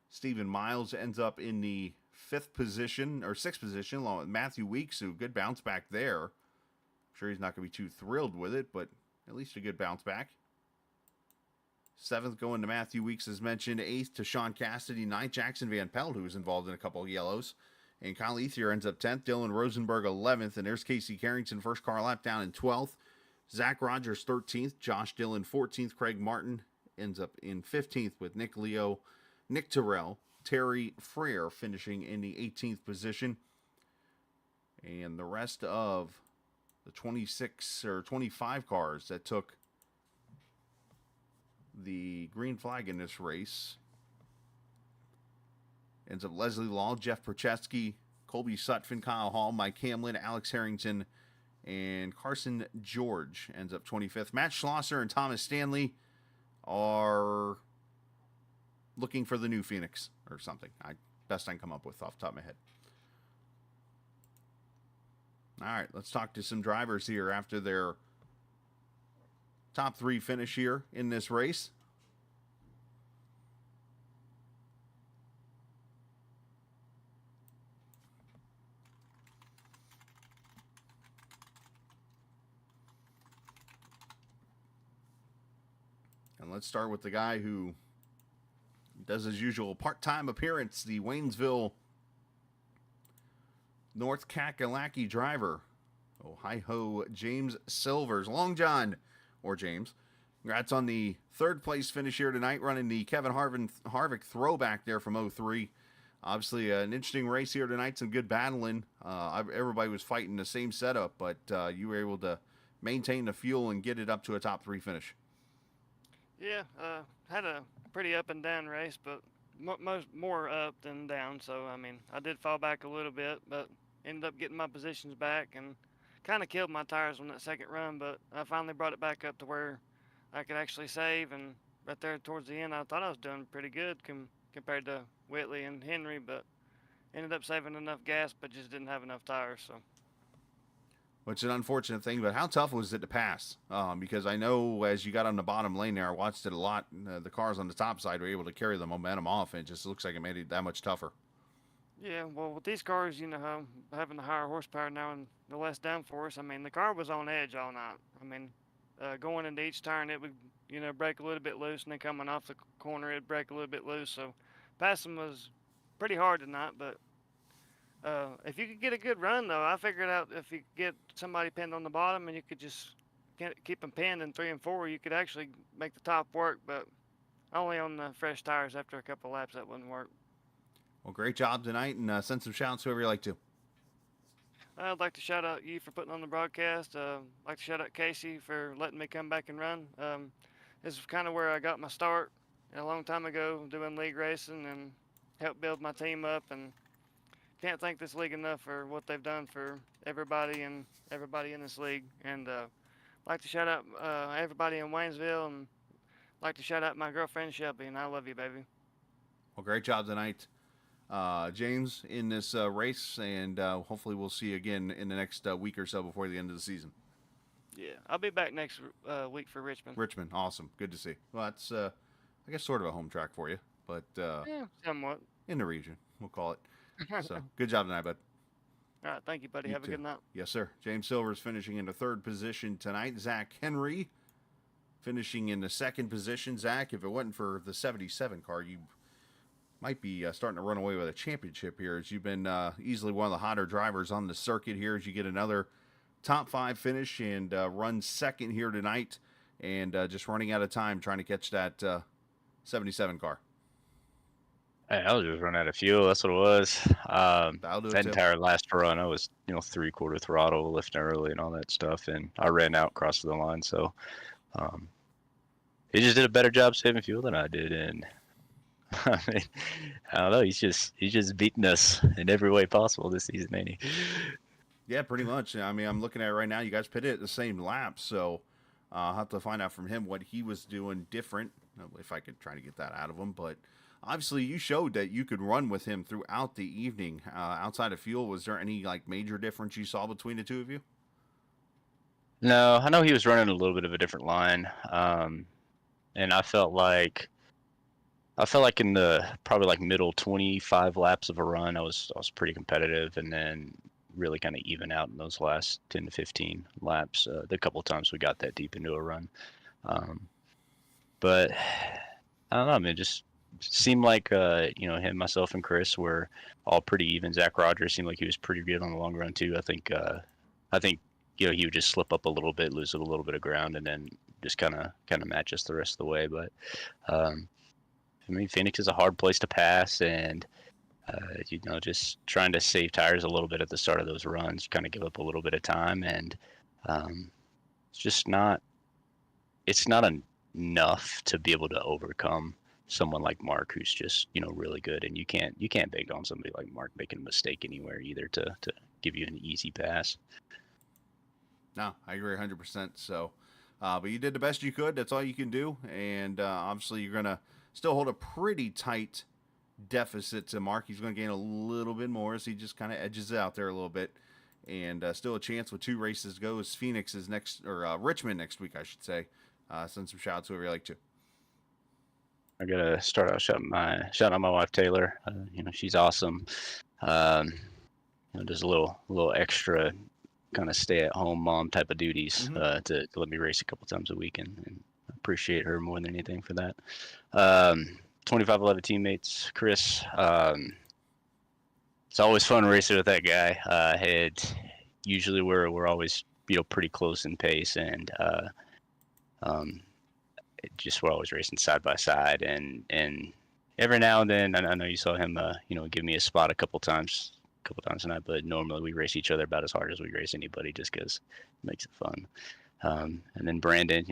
Stephen Miles ends up in the 6th position, along with Matthew Weeks, who good bounce back there. I'm sure he's not going to be too thrilled with it, but at least a good bounce back. 7th going to Matthew Weeks, as mentioned. 8th to Sean Cassidy. 9th, Jackson Van Pelt, who was involved in a couple of yellows. And Kyle Ethier ends up 10th. Dylan Rosenberg 11th. And there's Casey Carrington, first car lap down in 12th. Zach Rogers 13th. Josh Dillon 14th. Craig Martin ends up in 15th with Nick Leo, Nick Terrell, Terry Freer finishing in the 18th position. And the rest of the 26 or 25 cars that took the green flag in this race ends up Leslie Law, Jeff Percheski, Colby Sutphin, Kyle Hall, Mike Hamlin, Alex Harrington, and Carson George ends up 25th. Matt Schlosser and Thomas Stanley are looking for the new Phoenix or something. Best I can come up with off the top of my head. All right, let's talk to some drivers here after their top 3 finish here in this race. And let's start with the guy who does his usual part-time appearance, the Waynesville North Kakalaki driver. Oh, hi-ho, James Silvers. Long John, or James. Congrats on the 3rd place finish here tonight, running the Kevin Harvick throwback there from 03. Obviously, an interesting race here tonight, some good battling. Everybody was fighting the same setup, but you were able to maintain the fuel and get it up to a top 3 finish. Yeah, had a pretty up and down race, but more up than down. So, I mean, I did fall back a little bit, but ended up getting my positions back and kind of killed my tires on that second run. But I finally brought it back up to where I could actually save. And right there towards the end, I thought I was doing pretty good compared to Whitley and Henry, but ended up saving enough gas, but just didn't have enough tires. So. Which is an unfortunate thing, but how tough was it to pass? Because I know as you got on the bottom lane there, I watched it a lot. The cars on the top side were able to carry the momentum off, and it just looks like it made it that much tougher. Yeah, well, with these cars, you know, having the higher horsepower now and the less downforce, I mean, the car was on edge all night. I mean, going into each turn, it would, you know, break a little bit loose, and then coming off the corner, it'd break a little bit loose. So passing was pretty hard tonight, but if you could get a good run, though, I figured out if you could get somebody pinned on the bottom and you could just keep them pinned in 3 and 4, you could actually make the top work, but only on the fresh tires after a couple laps that wouldn't work. Well, great job tonight, and send some shouts whoever you like to. I'd like to shout out you for putting on the broadcast. I'd like to shout out Casey for letting me come back and run. This is kind of where I got my start a long time ago doing league racing and helped build my team up, and can't thank this league enough for what they've done for everybody in this league. And I'd like to shout out everybody in Waynesville, and like to shout out my girlfriend Shelby, and I love you, baby. Well, great job tonight, James, in this race, and hopefully we'll see you again in the next week or so before the end of the season. Yeah, I'll be back next week for Richmond. Richmond, awesome, good to see. Well, that's I guess sort of a home track for you, but yeah, somewhat in the region, we'll call it. So good job tonight, bud. All right, thank you, buddy. You Have too. a good night. Yes, sir. James Silver's finishing in the 3rd position tonight. Zach Henry finishing in the 2nd position. Zach, if it wasn't for the 77 car, you might be starting to run away with a championship here, as you've been easily one of the hotter drivers on the circuit here, as you get another top 5 finish and run 2nd here tonight, and just running out of time trying to catch that 77 car. Hey, I was just running out of fuel. That's what it was. That'll do it, That too. entire last run, I was, 3/4 throttle, lifting early and all that stuff, and I ran out across the line. So, he just did a better job saving fuel than I did, and I mean, I don't know. He's just beating us in every way possible this season, ain't he? Yeah, pretty much. I mean, I'm looking at it right now. You guys pitted at the same lap, so I'll have to find out from him what he was doing different, if I could try to get that out of him. But obviously, you showed that you could run with him throughout the evening. Outside of fuel, was there any like major difference you saw between the two of you? No, I know he was running a little bit of a different line, and I felt like in the probably like middle 25 laps of a run, I was pretty competitive, and then really kind of even out in those last 10 to 15 laps. The couple of times we got that deep into a run, um, but I don't know. I mean, it just seemed like him, myself, and Chris were all pretty even. Zach Rogers seemed like he was pretty good on the long run too. I think he would just slip up a little bit, lose a little bit of ground, and then just kind of match us the rest of the way. But um, I mean, Phoenix is a hard place to pass, and just trying to save tires a little bit at the start of those runs, kind of give up a little bit of time, and um, it's just not. It's not enough to be able to overcome someone like Mark, who's just really good, and you can't bank on somebody like Mark making a mistake anywhere either to give you an easy pass. No, I agree 100%. So, but you did the best you could. That's all you can do. And obviously, you're going to still hold a pretty tight deficit to Mark. He's going to gain a little bit more as he just kind of edges out there a little bit. And still a chance with 2 races to go. As Phoenix is next, or Richmond next week, I should say. Send some shout outs whoever you like to. I gotta start out shouting out my wife Taylor. She's awesome. Um, does a little extra kind of stay at home mom type of duties to let me race a couple times a week, and appreciate her more than anything for that. 2511 teammates, Chris. It's always fun racing with that guy. Usually we're always pretty close in pace, and we're always racing side by side, and every now and then I know you saw him give me a spot a couple times tonight, but normally we race each other about as hard as we race anybody, just because it makes it fun. And then Brandon,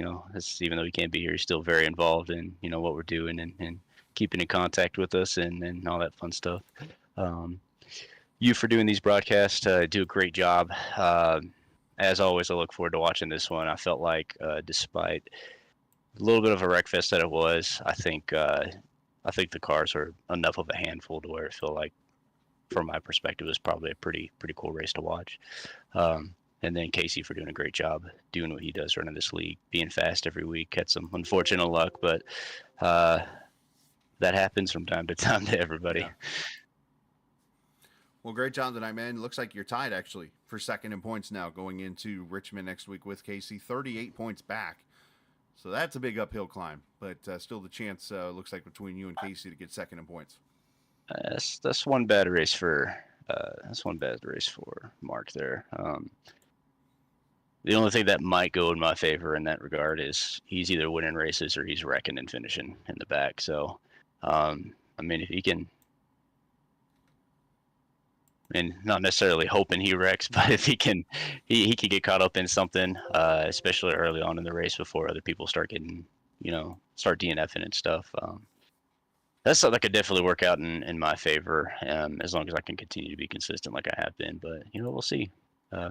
even though he can't be here, he's still very involved in what we're doing, and keeping in contact with us, and all that fun stuff. You for doing these broadcasts, do a great job. As always, I look forward to watching this one. I felt like despite a little bit of a wreck fest that it was, I think the cars are enough of a handful to where it felt like, from my perspective, it was probably a pretty cool race to watch. And then Casey for doing a great job doing what he does running this league, being fast every week. Had some unfortunate luck, but that happens from time to time to everybody. Yeah. Well, great job tonight, man. Looks like you're tied, actually, for second in points now going into Richmond next week with Casey. 38 points back. So that's a big uphill climb. But still the chance, looks like, between you and Casey to get second in points. That's one bad race for Mark there. The only thing that might go in my favor in that regard is he's either winning races or he's wrecking and finishing in the back. So, I mean, if he can, and not necessarily hoping he wrecks, but if he can get caught up in something, especially early on in the race before other people start getting, start DNFing and stuff. That's something that could definitely work out in my favor, as long as I can continue to be consistent like I have been. But we'll see. I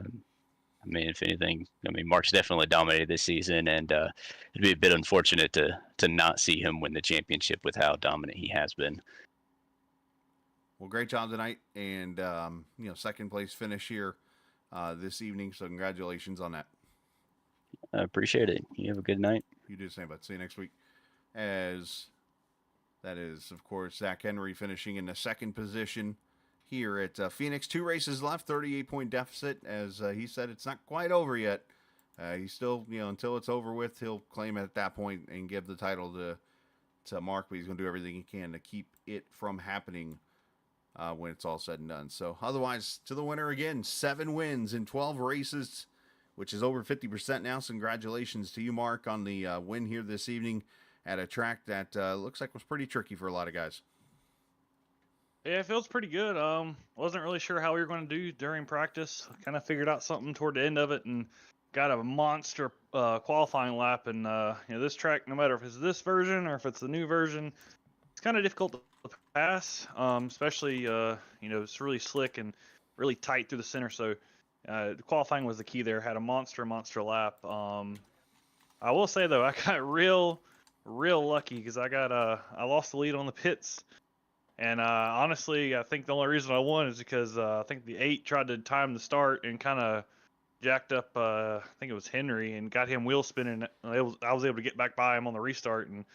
mean, if anything, Mark's definitely dominated this season, and it'd be a bit unfortunate to not see him win the championship with how dominant he has been. Well, great job tonight, and second place finish here this evening. So congratulations on that. I appreciate it. You have a good night. You do the same, bud. See you next week. As that is, of course, Zach Henry finishing in the second position here at Phoenix. 2 races left, 38-point deficit. As he said, it's not quite over yet. He's still, until it's over with, he'll claim it at that point and give the title to Mark, but he's going to do everything he can to keep it from happening when it's all said and done. So otherwise, to the winner again, 7 wins in 12 races, which is over 50% now. So congratulations to you, Mark, on the win here this evening at a track that looks like was pretty tricky for a lot of guys. Yeah, it feels pretty good. Wasn't really sure how we were going to do during practice. Kind of figured out something toward the end of it and got a monster qualifying lap. And this track, no matter if it's this version or if it's the new version, it's kind of difficult to pass. Especially it's really slick and really tight through the center. So The qualifying was the key there. Had a monster lap. I will say though, I got real lucky because I lost the lead on the pits, and honestly, I think the only reason I won is because I think the 8 tried to time the start and kind of jacked up. I think it was Henry and got him wheel spinning. I was able to get back by him on the restart, and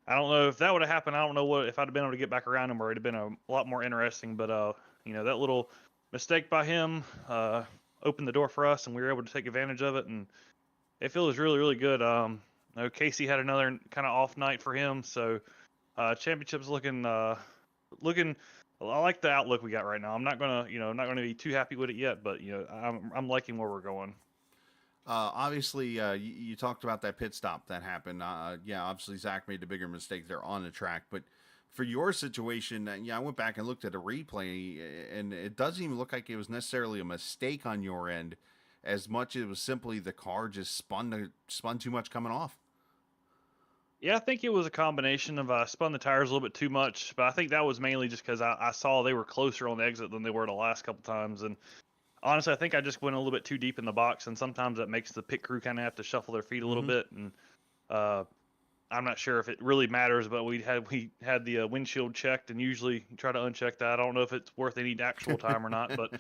I don't know if that would have happened. I don't know what if I'd have been able to get back around him, or it'd have been a lot more interesting. But that little mistake by him opened the door for us, and we were able to take advantage of it, and it feels really good. Casey had another kind of off night for him, so championship's looking. I like the outlook we got right now. I'm not gonna be too happy with it yet, but I'm liking where we're going. Obviously, you talked about that pit stop that happened. Yeah, obviously Zach made the bigger mistake there on the track, but for your situation, I went back and looked at a replay, and it doesn't even look like it was necessarily a mistake on your end, as much as it was simply the car just spun too much coming off. Yeah, I think it was a combination of spun the tires a little bit too much, but I think that was mainly just because I saw they were closer on the exit than they were the last couple times, and honestly, I think I just went a little bit too deep in the box, and sometimes that makes the pit crew kind of have to shuffle their feet a little bit. And I'm not sure if it really matters, but we had the windshield checked, and usually you try to uncheck that. I don't know if it's worth any actual time or not, but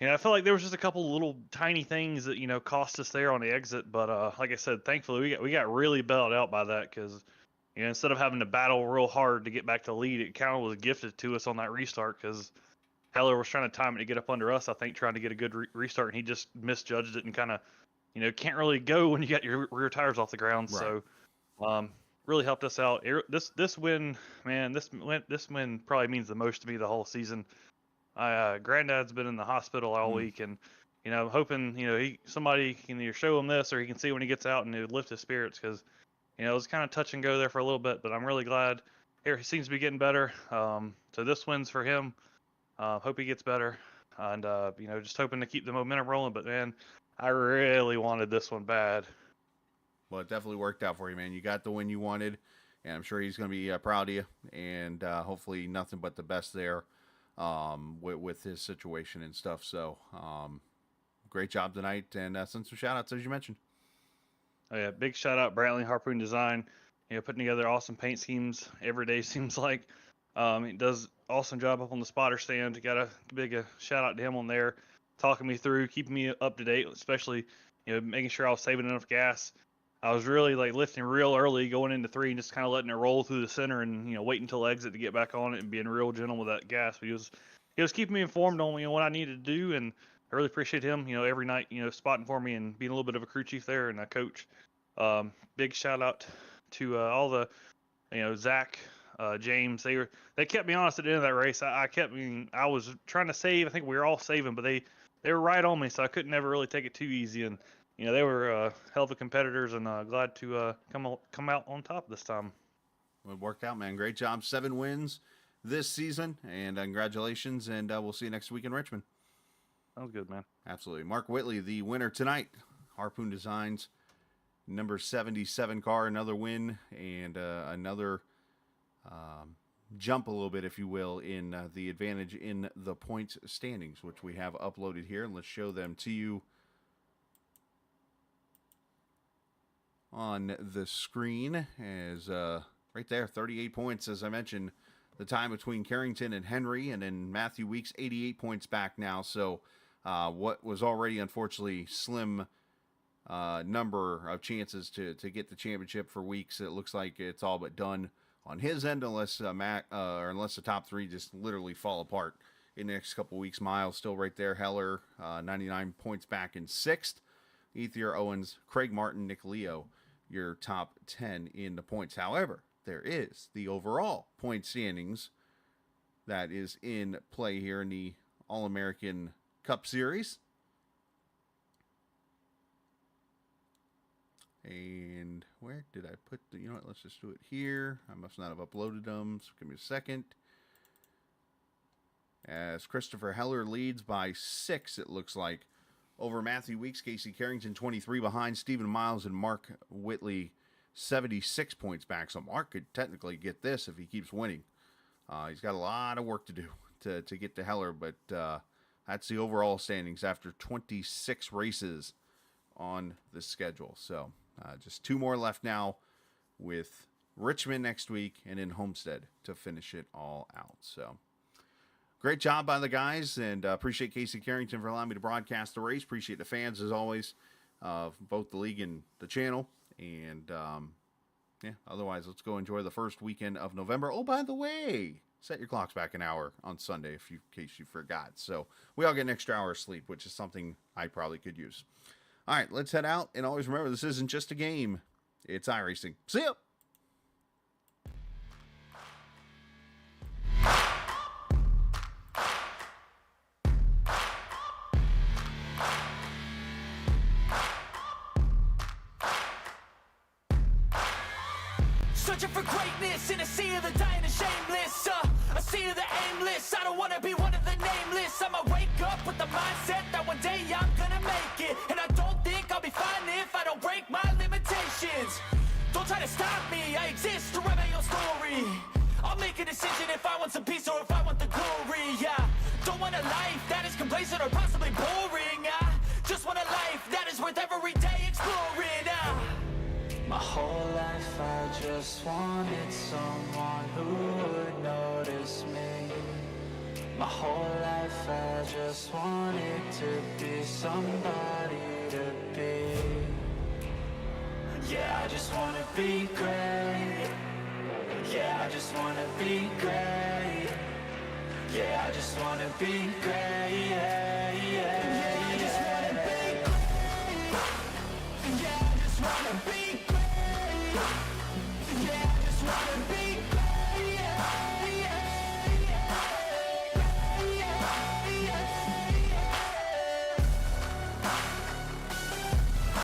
I felt like there was just a couple little tiny things that cost us there on the exit. But like I said, thankfully we got really bailed out by that because instead of having to battle real hard to get back to the lead, it kind of was gifted to us on that restart because Heller was trying to time it to get up under us, I think, trying to get a good restart, and he just misjudged it and kind of, can't really go when you got your rear tires off the ground. Right. So, really helped us out. This win, man, this win probably means the most to me the whole season. Granddad's been in the hospital all week, and I'm hoping somebody can either show him this or he can see when he gets out and it would lift his spirits because it was kind of touch and go there for a little bit, but I'm really glad here he seems to be getting better. So this win's for him. Hope he gets better, and just hoping to keep the momentum rolling. But man, I really wanted this one bad. Well, it definitely worked out for you, man. You got the win you wanted, and I'm sure he's going to be proud of you, and hopefully nothing but the best there with his situation and stuff. So, great job tonight, and send some shout-outs, as you mentioned. Oh yeah, big shout out Brantley Harpoon Design. Putting together awesome paint schemes every day seems like. He does awesome job up on the spotter stand. Got a big shout out to him on there, talking me through, keeping me up to date, especially making sure I was saving enough gas. I was really lifting real early going into 3 and just kind of letting it roll through the center and waiting until exit to get back on it and being real gentle with that gas. But he was keeping me informed on what I needed to do, and I really appreciate him. Every night spotting for me and being a little bit of a crew chief there and a coach. Big shout out to all the Zach. James, they kept me honest at the end of that race. I was trying to save. I think we were all saving, but they were right on me, so I couldn't ever really take it too easy. And they were hell of a competitors, and glad to come out on top this time. Well, it worked out, man. Great job. 7 wins this season, and congratulations. And we'll see you next week in Richmond. Sounds good, man. Absolutely. Mark Whitley, the winner tonight. Harpoon Designs, number 77 car, another win, and another jump a little bit, if you will, in the advantage in the points standings, which we have uploaded here. And let's show them to you on the screen. As right there, 38 points, as I mentioned, the time between Carrington and Henry, and then Matthew Weeks 88 points back now. So what was already unfortunately slim number of chances to get the championship for Weeks, it looks like it's all but done on his end, unless unless the top 3 just literally fall apart in the next couple weeks. Miles still right there. Heller 99 points back in 6th. Ethier, Owens, Craig Martin, Nick Leo, your top 10 in the points. However, there is the overall point standings that is in play here in the All-American Cup Series. And where did I put the, let's just do it here. I must not have uploaded them, so give me a second. As Christopher Heller leads by 6, it looks like, over Matthew Weeks. Casey Carrington 23 behind. Stephen Miles and Mark Whitley 76 points back. So Mark could technically get this if he keeps winning. He's got a lot of work to do to get to Heller, but that's the overall standings after 26 races on the schedule. So just 2 more left now, with Richmond next week and in Homestead to finish it all out. So great job by the guys, and appreciate Casey Carrington for allowing me to broadcast the race. Appreciate the fans, as always, of both the league and the channel. And yeah, otherwise, let's go enjoy the first weekend of November. Oh, by the way, set your clocks back an hour on Sunday in case you forgot. So we all get an extra hour of sleep, which is something I probably could use. All right, let's head out. And always remember, this isn't just a game. It's iRacing. See ya! Searching for greatness in a sea of the dying and shameless, a sea of the aimless. I don't wanna be one of the nameless. I'ma wake up with the mindset that one day I'm gonna make it, and I don't think I'll be fine if I don't break my limitations. Don't try to stop me, I exist to write my own story. I'll make a decision if I want some peace or if I want the glory. Yeah, don't want a life that is complacent or possibly boring. I just want a life that is worth every day exploring. My whole life I just wanted someone who would notice me. My whole life I just wanted to be somebody to be. Yeah, I just wanna be great. Yeah, I just wanna be great. Yeah, I just wanna be great. Yeah, yeah, I just wanna be great. Yeah, I just wanna be great.